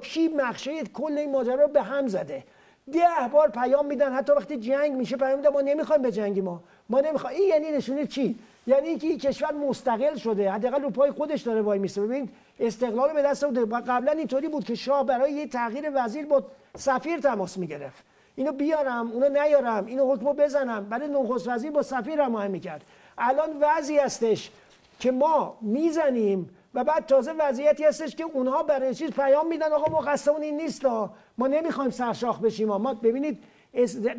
کی نقشه کل این ماجرا رو به هم زده؟ 10 بار پیام میدن، حتی وقتی جنگ میشه پیام میدن ما نمیخوایم به جنگی، ما نمیخوایم. این یعنی نشونه چی؟ یعنی اینکه این کشور مستقل شده، حداقل رو پای خودش داره وای میسته. ببین استقلال به دست آورده. قبلا اینطوری بود که شاه برای یه تغییر وزیر با سفیر تماس میگرفت، اینو بیارم اونو نیارم، اینو حکمو بزنم، برای نخست وزیر با سفیر هماهنگ میکرد. الان وضعی هستش که ما میزنیم و بعد تازه وضعیتی هستش که اونها برای چیز پیام میدن آقا ما قصدمون این نیست، ما نمیخوایم سرشاخ بشیم. ما ببینید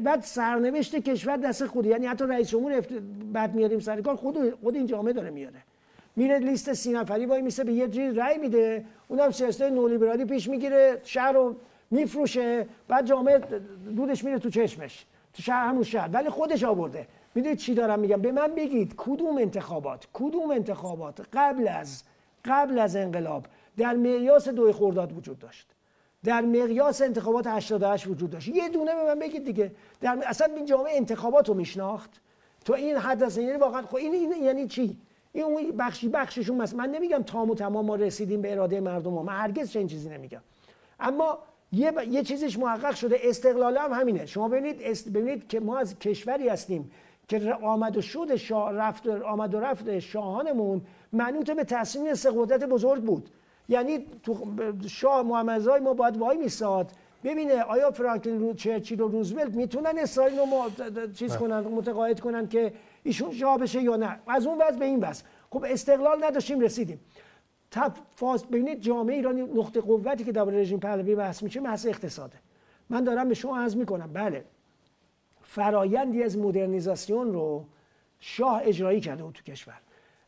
بعد سرنوشت کشور دست خود، یعنی حتی رئیس جمهور بعد میاریم سر کار خود این جامعه داره میاره، میره لیست 30 نفری وای میسه به یه چیز رأی میده، اونم سیاست نولیبرالی پیش میگیره، شهر رو میفروشه، بعد جامعه دودش میره تو چشمش، تو شهر همون شهر، ولی خودش آورده. میدونید چی دارم میگم؟ به من بگید کدوم انتخابات قبل از انقلاب در مقیاس 2 خرداد وجود داشت، در مقیاس انتخابات 88 وجود داشت؟ یه دونه به من بگید دیگه. اصلا این جامعه انتخابات رو میشناخت تو این حد است؟ یعنی واقعا خب این یعنی چی؟ این اون بخششون من نمیگم تام و تمام ما رسیدیم به اراده مردم ها، من هرگز چنین چیزی نمیگم، اما یه چیزش محقق شده، استقلال هم همینه. شما ببینید که ما از کشوری هستیم که آمد و رفت شاهانمون منوط به تصمیم 3 قدرت بزرگ بود. یعنی تو شاه محمد رضا ما باید وای میساد ببینه آیا فرانکلین چرچیل و روزولت میتونن اسرائیل رو متقاعد کنن که ایشون شاه بشه یا نه، از اون وضع به این وضع. خب استقلال نداشتیم رسیدیم. ببینید جامعه ایرانی نقطه قوتی که درباره رژیم پهلوی بحث میشه بحث اقتصاده. من دارم به شما عرض میکنم بله فرایندی از مدرنیزاسیون رو شاه اجرایی کرده بود تو کشور،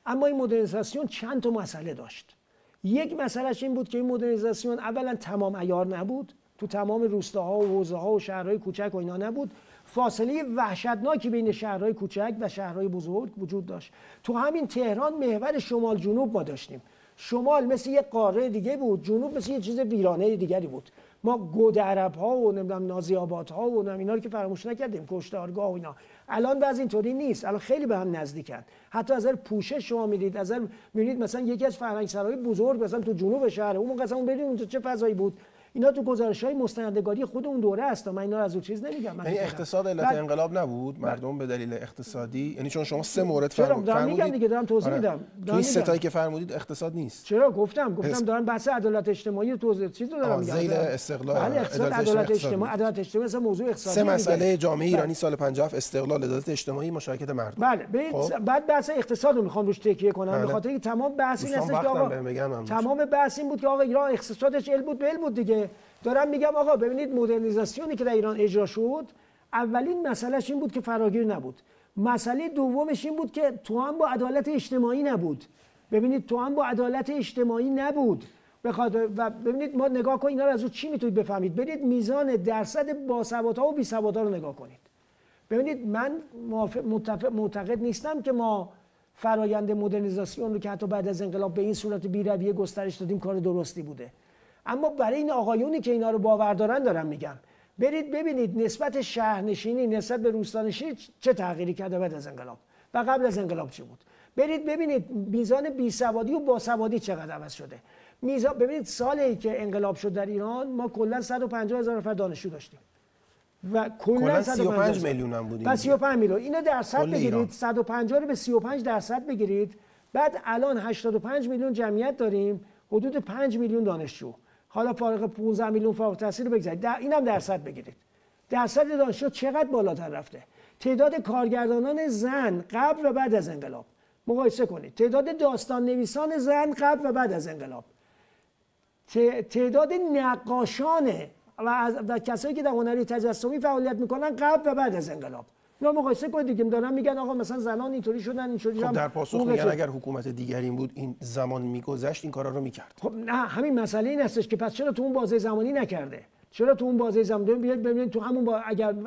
اما این مدرنیزاسیون چند تا مسئله داشت. یک مسئلهش این بود که این مدرنیزاسیون اولا تمام عیار نبود، تو تمام روستاها و حوزه‌ها و شهرهای کوچک و اینا نبود، فاصله وحشتناکی بین شهرهای کوچک و شهرهای بزرگ وجود داشت. تو همین تهران محور شمال جنوب ما داشتیم، شمال مثل یک قاره دیگه بود، جنوب مثل یه چیز ویرانه دیگری بود. ما گود عرب‌ها و نمیدونم نازی آبادها و اینا رو که فراموش نکردیم، کشتارگاه و اینا. الان باز اینطوری نیست، الان خیلی به هم نزدیکن. حتی از نظر پوشش شما می‌بینید مثلا یکی از فرهنگسرای بزرگ مثلا تو جنوب شهر اون موقع اون برید اونجا چه فضایی بود. اینا تو گزارش‌های مستندگاری خود اون دوره است، من اینا از اون چیز نمیگم. یعنی اقتصاد علت انقلاب نبود، مردم به دلیل اقتصادی، یعنی چون شما 3 مورد فرمودید دیگه دارم توضیح میدم. تو این 3 تایی که فرمودید اقتصاد نیست. چرا گفتم دارم بحث عدالت اجتماعی توضیح چیز رو دارم میگم. ذیل استقلال عدالت اجتماعی مثلا موضوع اقتصادی. 3 مسئله جامعه ایرانی سال 50 استقلال، عدالت اجتماعی، مشارکت مردم. بله بعد بحث اقتصاد رو میخوام روش تکیه کنم، به خاطر اینکه تمام بحث این هست که آقا تمام بحث این بود که آقا ایران اقتصادش ال بود دیگه. دارم میگم آقا ببینید مدرنیزاسیونی که در ایران اجرا شد اولین مسئلهش این بود که فراگیر نبود. مسئله دومش این بود که توأم با عدالت اجتماعی نبود. ببینید توأم با عدالت اجتماعی نبود. و ببینید ما نگاه کنید اینا رو از چی میتونید بفهمید؟ برید میزان درصد باسوادها و بیسوادها رو نگاه کنید. ببینید من معتقد نیستم که ما فرایند مدرنیزاسیون رو که حتی بعد از انقلاب به این صورت بی‌رویه گسترش دادیم کار درستی بوده. اما برای این آقایونی که اینا رو باور دارن دارم میگم برید ببینید نسبت شهرنشینی نسبت به روستانشینی چه تغییری کرده بعد از انقلاب و قبل از انقلاب چه بود. برید ببینید میزان بیسوادی و باسوادی چقدر عوض شده. ببینید سالی که انقلاب شد در ایران ما کلا 150,000 نفر دانشجو داشتیم و کلا 35 میلیون هم بودیم. 35 میلیون. اینو درصد بگیرید، 150 رو به 35% بگیرید، بعد الان 85 میلیون جمعیت داریم، حدود 5 میلیون دانشجو. حالا فارغ 15 میلیون فارغ التحصیل رو بگذارید، اینم درصد بگیرید. درصد دانشجو چقدر بالاتر رفته؟ تعداد کارگردانان زن قبل و بعد از انقلاب مقایسه کنید. تعداد داستان نویسان زن قبل و بعد از انقلاب. تعداد نقاشان و کسایی که در هنری تجسمی فعالیت میکنن قبل و بعد از انقلاب. اینا مقایسه کنید دیگه. دارن میگن آقا مثلا زنان اینطوری شدن اینطوری. خب در پاسخ میگن اگر حکومت دیگری این بود این زمان میگذشت این کارا رو میکرد. خب نه همین مسئله این هستش که پس چرا تو اون بازه زمانی نکرده؟ چرا تو اون بازه زمانی ببینید تو همون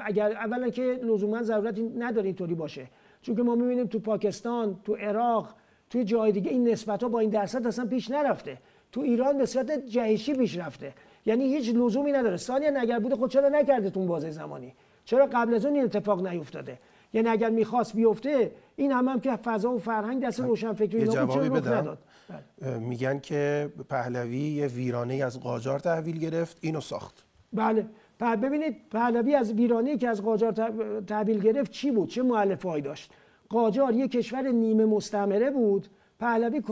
اگر اولا که لزوما ضرورت نداره اینطوری باشه، چون که ما میبینیم تو پاکستان، تو عراق، تو جای دیگه این نسبت‌ها با این درصد اصلا پیش نرفته. تو ایران به صورت جهشی پیش رفته. یعنی هیچ لزومی نداره. ثانیاً اگر بوده خود چرا نکرده تو اون بازه زمانی؟ چرا قبل از اون این اتفاق نیفتاده؟ یعنی اگر میخواست بیفته این هم که فضا و فرهنگ دست روشنفکری اینا بود چرا رخ نداد؟ میگن که پهلوی یه ویرانه از قاجار تحویل گرفت اینو ساخت. بله. ببینید پهلوی از ویرانه‌ای که از قاجار تحویل گرفت چی بود؟ چه مؤلفه‌ای داشت؟ قاجار یک کشور نیمه مستعمره بود. پهلوی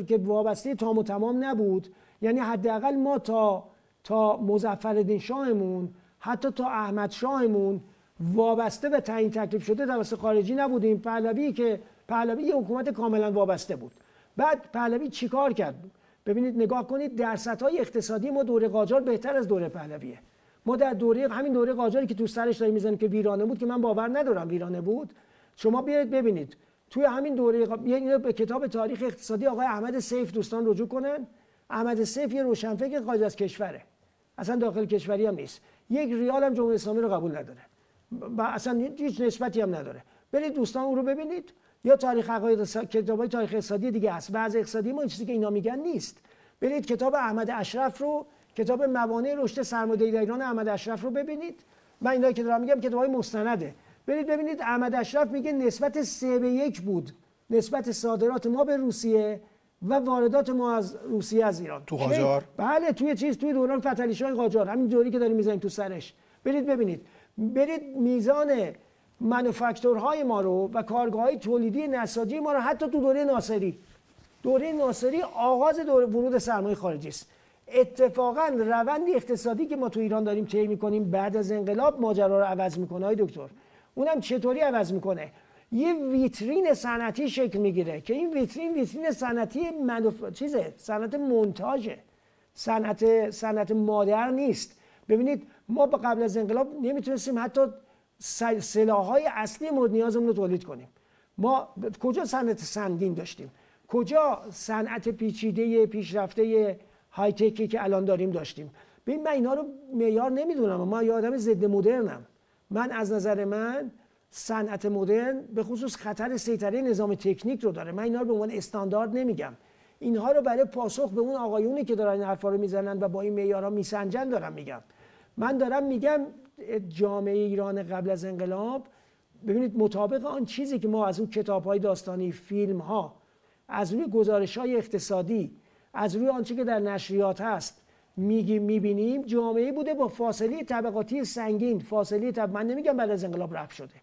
که وابسته تام و تمام نبود. یعنی حداقل ما تا مظفرالدین شاهمون، حتی تا احمد شاهمون وابسته به تعیین تکلیف شده توسط خارجی نبودیم. پهلوی یه حکومت کاملا وابسته بود بعد پهلوی چیکار کرد؟ ببینید نگاه کنید درصدهای اقتصادی ما دوره قاجار بهتر از دوره پهلویه. ما در همین دوره قاجاری که تو سرش داریم میزنیم که ویرانه بود، که من باور ندارم ویرانه بود، شما بیاید ببینید توی همین دوره اینو به کتاب تاریخ اقتصادی آقای احمد سیف دوستان رجوع کنن. احمد سیف یه روشنفکر خارج از کشوره، اصلا داخل کشوری هم نیست، یک ریال هم جمهوری اسلامی رو قبول نداره و اصلا هیچ نسبتی هم نداره. برید دوستان اون رو ببینید، یا تاریخ عقاید کتابای تاریخ اقتصادی دیگه هست. بعضی اقتصادی ما این چیزی که اینا میگن نیست. برید کتاب احمد اشرف رو، کتاب موانع رشد سرمایه‌داری در ایران احمد اشرف رو ببینید. من اینا که دارم میگم کتابای مستنده. برید ببینید احمد اشرف میگه نسبت 3:1 بود نسبت صادرات ما به روسیه و واردات ما از روسیه از ایران تو قاجار. بله توی دوران فتحعلی شاه قاجار، همین دوری که داریم میزنیم تو سرش. برید ببینید، برید میزان مانوفکتورهای ما رو و کارگاه‌های تولیدی نساجی ما رو حتی تو دوره ناصری آغاز ورود سرمایه خارجی است. اتفاقا روند اقتصادی که ما تو ایران داریم طی می‌کنیم بعد از انقلاب ماجرا رو عوض می‌کنه های دکتر. اونم چطوری عوض می‌کنه؟ یه ویترین صنعتی شکل میگیره که این ویترین صنعتی صنعت مونتاژه، صنعت مادر نیست. ببینید ما با قبل از انقلاب نمیتونستیم حتی سلاح‌های اصلی مورد نیازمون رو تولید کنیم. ما کجا صنعت سنگین داشتیم؟ کجا صنعت پیچیده پیشرفته های تکی که الان داریم داشتیم؟ ببین من اینا رو معیار نمیدونم، من یه آدم ضد مدرنم. من از نظر من صنعت مدرن به خصوص خطر سیطره نظام تکنیک رو داره. من اینا رو به عنوان استاندارد نمیگم، اینها رو برای پاسخ به اون آقایونی که دارن این حرفا رو میزنن و با این معیارها میسنجن دارم میگم. من دارم میگم جامعه ایران قبل از انقلاب، ببینید مطابق آن چیزی که ما از اون کتاب‌های داستانی، فیلم‌ها، از روی گزارش‌های اقتصادی، از روی آنچه که در نشریات هست میبینیم، جامعه بوده با فاصله طبقاتی سنگین. من نمیگم بعد از انقلاب رفع شده،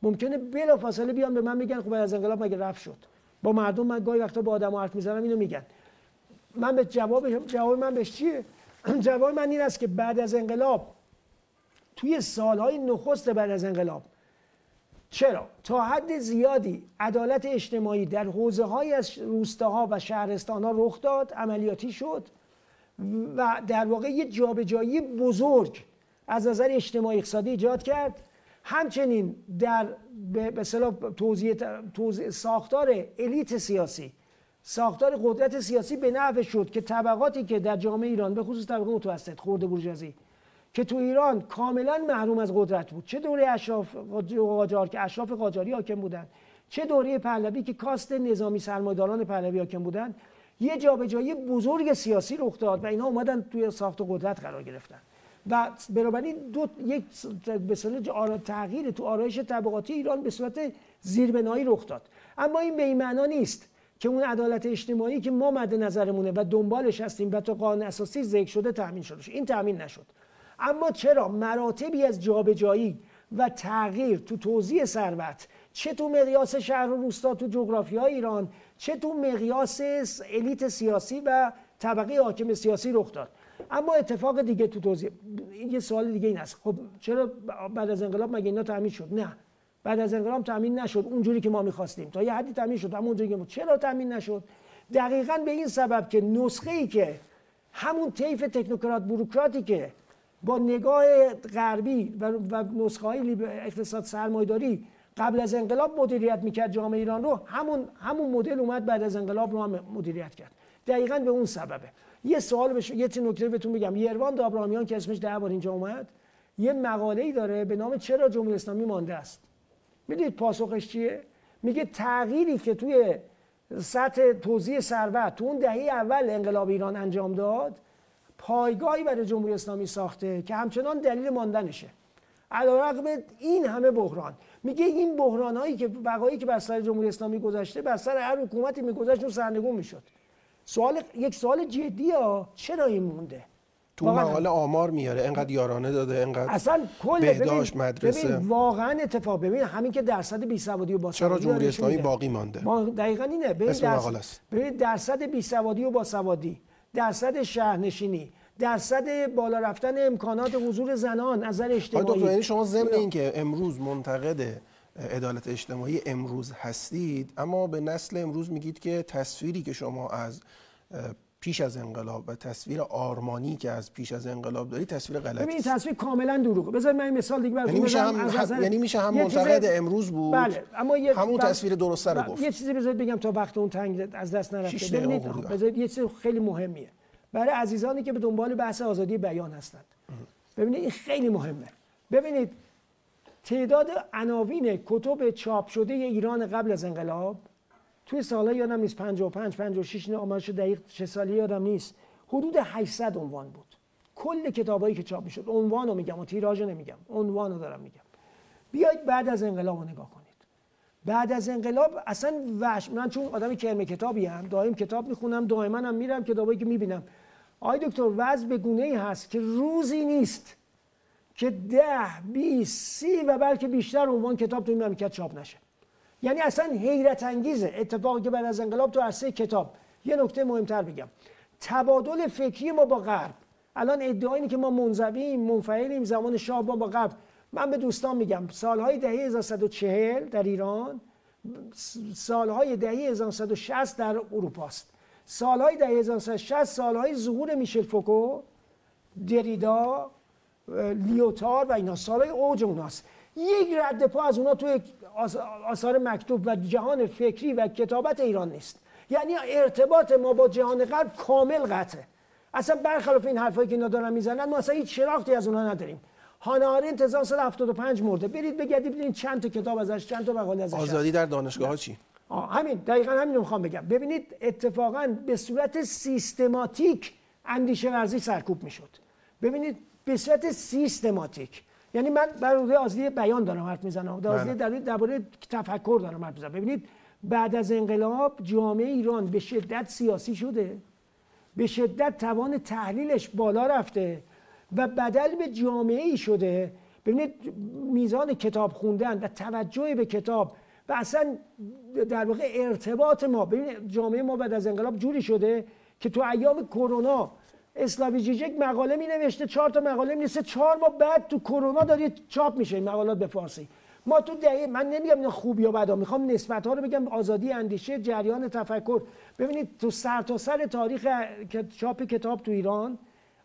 ممکنه بلا فاصله بیان به من میگن خب بعد از انقلاب مگه رفع شد؟ با مردم من گاهی وقتا با آدم حرف میزنم اینو میگن. من به جواب من بهش چیه؟ جواب من این است که بعد از انقلاب توی سالهای نخست بعد از انقلاب چرا تا حد زیادی عدالت اجتماعی در حوزه‌های از روستاها و شهرستان‌ها رخ داد، عملیاتی شد و در واقع یه جابجایی بزرگ از نظر اجتماعی اقتصادی ایجاد کرد. همچنین در به اصطلاح ساختار الیت سیاسی، ساختار قدرت سیاسی به نحو شد که طبقاتی که در جامعه ایران به خصوص طبقه متوسط خرده بورژوازی که تو ایران کاملا محروم از قدرت بود، چه دوره اشراف قاجار که اشراف قاجاری حاکم بودن، چه دوره پهلوی که کاست نظامی سرمایه‌داران پهلوی حاکم بودن، یه جابجایی بزرگ سیاسی رخ داد و اینها اومدن توی ساخت قدرت قرار گرفتن و بنابراین یک به صورت تغییر تو آرایش طبقاتی ایران به صورت زیربنایی رخ داد. اما این به این معنا نیست که اون عدالت اجتماعی که ما مد نظرمونه و دنبالش هستیم و تو قانون اساسی ذکر شده تامین شده، این تامین نشد. اما چرا مراتبی از جابجایی و تغییر تو توزیع ثروت، چه تو مقیاس شهر و روستا تو جغرافیای ایران، چه تو مقیاس الیت سیاسی و طبقه حاکم سیاسی رخ داد. اما اتفاق دیگه تو توزیع، یه سوال دیگه این است، خب چرا بعد از انقلاب مگه اینا تامین شد؟ نه، بعد از انقلاب تامین نشد اونجوری که ما می‌خواستیم. تا یه حدی تامین شد، اما اونجوری که چرا تامین نشد؟ دقیقاً به این سبب که نسخه‌ای که همون طیف تکنوکرات بوروکراتی که با نگاه غربی و نسخه‌های اقتصاد سرمایه‌داری قبل از انقلاب مدیریت میکرد جامعه ایران رو، همون مدل اومد بعد از انقلاب رو هم مدیریت کرد. دقیقاً به اون سببه. یه سوال یه نکته بهتون بگم. یروان دابرامیان که اسمش 10 بار اینجا اومد، یه مقاله‌ای داره به نام چرا جمهوری اسلامی مانده است. میدونید پاسخش چیه؟ میگه تغییری که توی سطح توزیع ثروت تو اون دهه اول انقلاب ایران انجام داد، پایگاهی برای جمهوری اسلامی ساخته که همچنان دلیل ماندنشه. علیرغم این همه بحران، میگه این بحرانایی که وقایعی که بر سر جمهوری اسلامی گذشته بر سر هر حکومتی میگذشت و سرنگون میشد. یک سوال جدیه، چرا این مونده؟ تو مقاله آمار میاره، انقدر یارانه داده، انقدر اصلا کل بهداشت مدرسه. ببین واقعا اتفاق، ببین همین که درصد بیسوادی و باسوادی، چرا جمهوری اسلامی باقی مانده؟ دقیقاً اینه. ببین درصد بیسوادی و باسوادی، درصد شهرنشینی، درصد بالا رفتن امکانات حضور زنان از نظر اجتماعی. یعنی شما ضمن این که امروز منتقد عدالت اجتماعی امروز هستید، اما به نسل امروز میگید که تصویری که شما از پیش از انقلاب و تصویر آرمانی که از پیش از انقلاب داری تصویر غلطی است. این تصویر کاملا دروغه. بذار من این مثال دیگه براتون بزنم. یعنی میشه هم منتقد امروز بود، بله، اما همون تصویر درست رو گفت. یه چیزی بذارید بگم تا وقت اون تنگ از دست نرفته. ببینید بذارید یه چیز خیلی مهمیه برای عزیزانی که به دنبال بحث آزادی بیان هستند. ببینید این خیلی مهمه. ببینید تعداد عناوین کتب چاپ شده ایران قبل از انقلاب توی سال‌ها یادم نیست 55 56 آمارش دقیق چه سالی یادم نیست، حدود 800 عنوان بود. کل کتابایی که چاپ می‌شد، عنوانو میگم و تیراژ نمیگم، عنوانو دارم میگم. بیایید بعد از انقلاب نگاه کنید. بعد از انقلاب اصلا من چون آدم کرم کتابی ام، دائم کتاب میخونم، دائما هم میرم کتابایی که میبینم. آقای دکتر وضع به گونه‌ای هست که روزی نیست که 10 20 30 و بلکه بیشتر عنوان کتاب تو این مملکت چاپ نشه. یعنی اصلا حیرت انگیزه اتفاقی که بعد از انقلاب تو عرصه کتاب. یه نکته مهمتر بگم، تبادل فکری ما با غرب، الان ادعا اینه که ما منزویم منفعلیم، زمان شاه با غرب. من به دوستان میگم سالهای دهه 1140 در ایران، سالهای دهه 1160 در اروپا است. سالهای دهه 1160 سالهای ظهور میشل فوکو، دریدا، لیوتار و اینا، سالهای اوج اوناست. یک رد پا از اونا توی آثار مکتوب و جهان فکری و کتابت ایران نیست. یعنی ارتباط ما با جهان غرب کامل قطعه. اصلا برخلاف این حرفایی که اینا دارن میزنن ما اصلا هیچ شناختی از اونا نداریم. هانا آرنت 1975 مرده، برید بگردید ببینید چند تا کتاب ازش، چند تا مقاله ازش. آزادی در دانشگاه‌ها چی؟ همین دقیقاً همین رو میخوام بگم. ببینید اتفاقاً به صورت سیستماتیک اندیشه ورزی سرکوب میشد. ببینید به صورت سیستماتیک، یعنی من برای آزادی بیان دارم حرف میزنم، درباره تفکر دارم حرف میزنم. ببینید بعد از انقلاب جامعه ایران به شدت سیاسی شده، به شدت توان تحلیلش بالا رفته و بدل به جامعه‌ای شده. ببینید میزان کتاب خوندن و توجه به کتاب و اصلا در واقع ارتباط ما، ببینید جامعه ما بعد از انقلاب جوری شده که تو ایام کرونا اسلاوی جیجک مقاله می نوشته، 4 تا مقاله می نوشته، 4 ماه بعد تو کرونا داره چاپ میشه این مقالات به فارسی. ما تو دهه، من نمیگم اینا خوب یا بد، میخوام نسبت ها رو بگم، آزادی اندیشه، جریان تفکر. ببینید تو سرتاسر تاریخ چاپ کتاب تو ایران،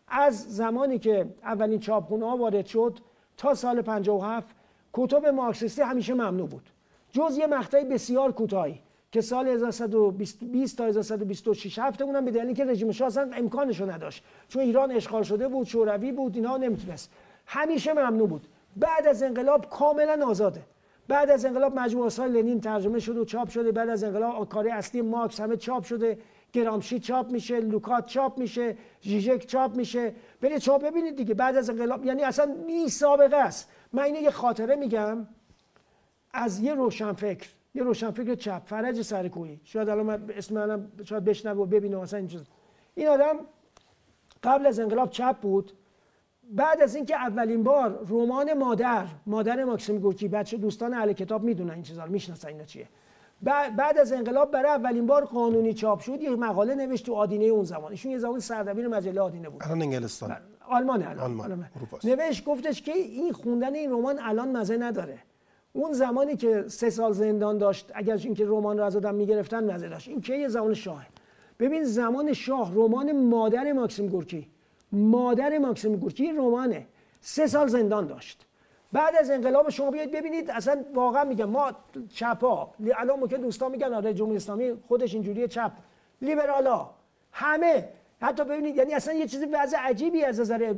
از زمانی که اولین چاپخونه ها وارد شد تا سال 57 کتب مارکسیستی همیشه ممنوع بود، جز یه مقطعی بسیار کوتاهی که سال 1120 تا 1126 هفته اونم به دلیلی که رژیم شاه اصلا امکانشو نداشت، چون ایران اشغال شده بود، شوروی بود، اینا نمیتونست، همیشه ممنوع بود. بعد از انقلاب کاملا آزاده. بعد از انقلاب مجموعه آثار لنین ترجمه شده و چاپ شده. بعد از انقلاب کارهای اصلی مارکس همه چاپ شده، گرامشی چاپ میشه، لوکات چاپ میشه، ژیژک چاپ میشه. برید شما ببینید دیگه بعد از انقلاب، یعنی اصلا بی سابقه است. من اینو یه خاطره میگم از یه روشنفکر چپ، فرج سرکویی، شاید الان اسم منم شاید بشنوه و ببینه مثلا این آدم قبل از انقلاب چپ بود. بعد از اینکه اولین بار رمان مادر ماکسیم گورکی، بچه دوستان اهل کتاب میدونن این چیزا رو، میشناسن اینا چیه، بعد از انقلاب برای اولین بار قانونی چاپ شد، یه مقاله نوشت تو آدینه اون زمان، ایشون یه زمان سردبیر مجله آدینه بود، الان انگلستان، آلمان نوشت گفتش که این خوندن این رمان الان مزه نداره، اون زمانی که 3 سال زندان داشت اگر اینکه رمان رو از آدم میگرفتن مزه داشت. این که یه زمان شاه، ببین زمان شاه رمان مادر ماکسیم گورکی رمانه 3 سال زندان داشت. بعد از انقلاب شما بیاید ببینید، اصلا واقعا میگم ما چپا الان ممکن دوستان میگن آره جمهوری اسلامی خودش اینجوریه، چپ، لیبرالا، همه حتی ببینید، یعنی اصلا یه چیزی وضع عجیبی از نظر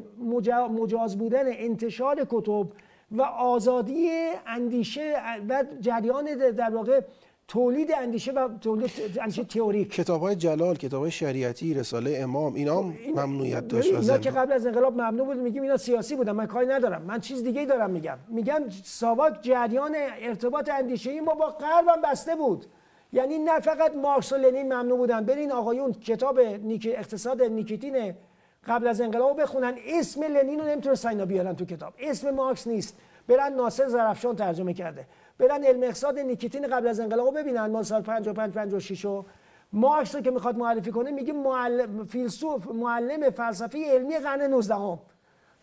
مجاز بودن انتشار کتب و آزادی اندیشه و جریان در واقع تولید اندیشه و تولید اندیشه تئوریک. کتاب‌های جلال، کتاب‌های شریعتی، رساله امام، اینا ممنوعیت داشت. اینا که قبل از انقلاب ممنوع بود، میگیم اینا سیاسی بودن، من کاری ندارم، من چیز دیگه‌ای دارم میگم ساواک جریان ارتباط اندیشه‌ای ما با غرب هم بسته بود. یعنی نه فقط مارکس و لنین ممنوع بودن، برین آقایون کتاب اقتصاد نیکیتین قبل از انقلاب بخونن، اسم لنین رو نمیتونستن اینا بیارن تو کتاب، اسم مارکس نیست. برن ناصر زرافشان ترجمه کرده، برن علم اقتصاد نیکیتین قبل از انقلاب ببینن مال سال 55 56 مارکس رو که میخواد معرفی کنه میگه معلم فلسفه علمی قرن 19ام.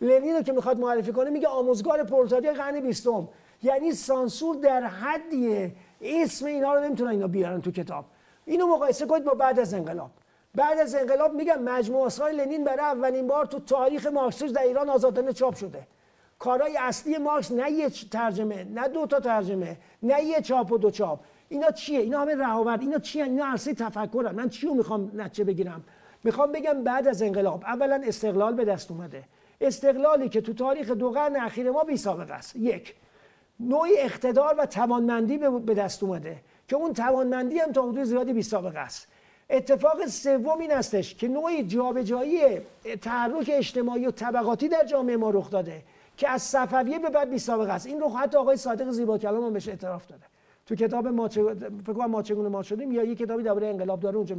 لنین رو که میخواد معرفی کنه میگه آموزگار پرولتاریا قرن 20م. یعنی سانسور در حدیه اسم اینا رو نمیتونن اینا بیارن تو کتاب. اینو مقایسه کنید با بعد از انقلاب. بعد از انقلاب میگم مجموعه آثار لنین برای اولین بار تو تاریخ مارکسیسم در ایران آزادانه چاپ شده. کارهای اصلی مارکس نه یه ترجمه، نه 2 تا ترجمه، نه یه چاپ و 2 چاپ. اینا چیه؟ اینا همه رهاورد. اینا چیه؟ اینا عرصه تفکرن. من چیو میخوام نتیجه بگیرم؟ میخوام بگم بعد از انقلاب اولا استقلال به دست اومده. استقلالی که تو تاریخ 2 قرن اخیر ما بی سابقه است. یک، نوعی اقتدار و توانمندی به دست اومده که اون توانمندی هم تا حدود زیادی بی سابقه است. اتفاق سوم این هستش که نوعی جابجایی تحرک اجتماعی و طبقاتی در جامعه ما رخ داده که از صفویه به بعد بی سابقه است. این رو حتی آقای صادق زیباکلام هم بهش اعتراف داده. تو کتاب فکر کنم ما چگونه ما شدیم یا یه کتابی درباره انقلاب داره اونجا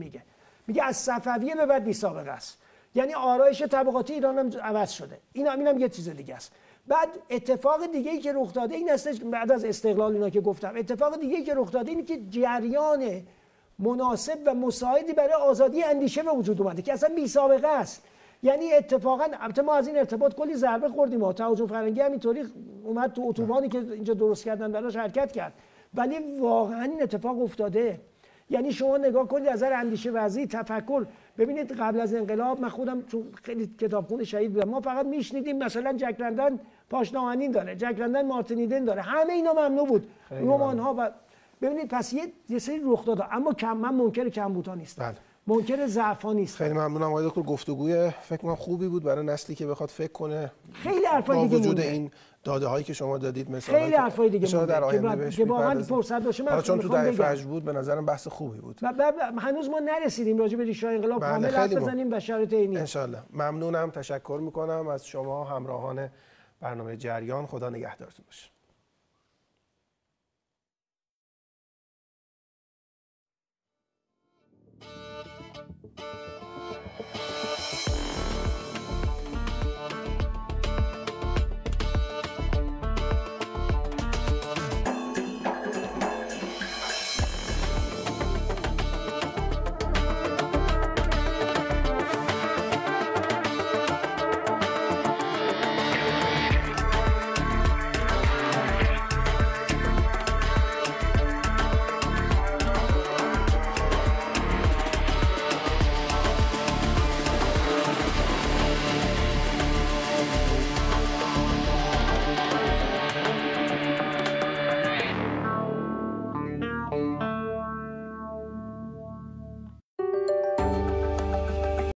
میگه از صفویه به بعد بی سابقه است. یعنی آرایش طبقاتی ایران هم عوض شده. اینم یه چیز دیگه است. بعد اتفاق دیگه ای که رخ داده این هستش بعد از استقلال اینا که گفتم، اتفاق دیگه ای که رخ داده اینه که جریان مناسب و مساعدی برای آزادی اندیشه به وجود اومده که اصلا بی سابقه است. یعنی اتفاقا البته ما از این ارتباط کلی ضربه خوردیم. ما تهاجم فرنگی همینطوری اومد تو اتوبانی که اینجا درست کردن براش حرکت کرد، ولی واقعا این اتفاق افتاده. یعنی شما نگاه کنید از نظر اندیشه ورزی، تفکر، ببینید قبل از انقلاب من خودم تو خیلی کتابخونه شهید بودم، ما فقط میشنیدیم مثلا جک لندن پاشنامه‌نین داره، جک لندن مارتین ایدن داره، همه اینا ممنوع بود، رمان‌ها. و ببینید پس یه سری رخ داده، اما من منکر کمبودها نیستم. بله. منکر ضعف‌ها نیستم. خیلی ممنونم آقای دکتر، گفتگوی فکر کنم خوبی بود برای نسلی که بخواد فکر کنه. خیلی حرفای دیگه وجود این داده هایی که شما دادید مثلا خیلی حرفای دیگه در آینده بهش که واقعا فرصت باشه من چون تو دهه فجر بود به نظرم بحث خوبی بود. هنوز ما نرسیدیم راجع به ریشه انقلاب کامل حرف بزنیم به شرایط عینی. ان شاءالله. ممنونم، تشکر میکنم از شما همراهان برنامه جریان. خدا نگهدارتون باشه.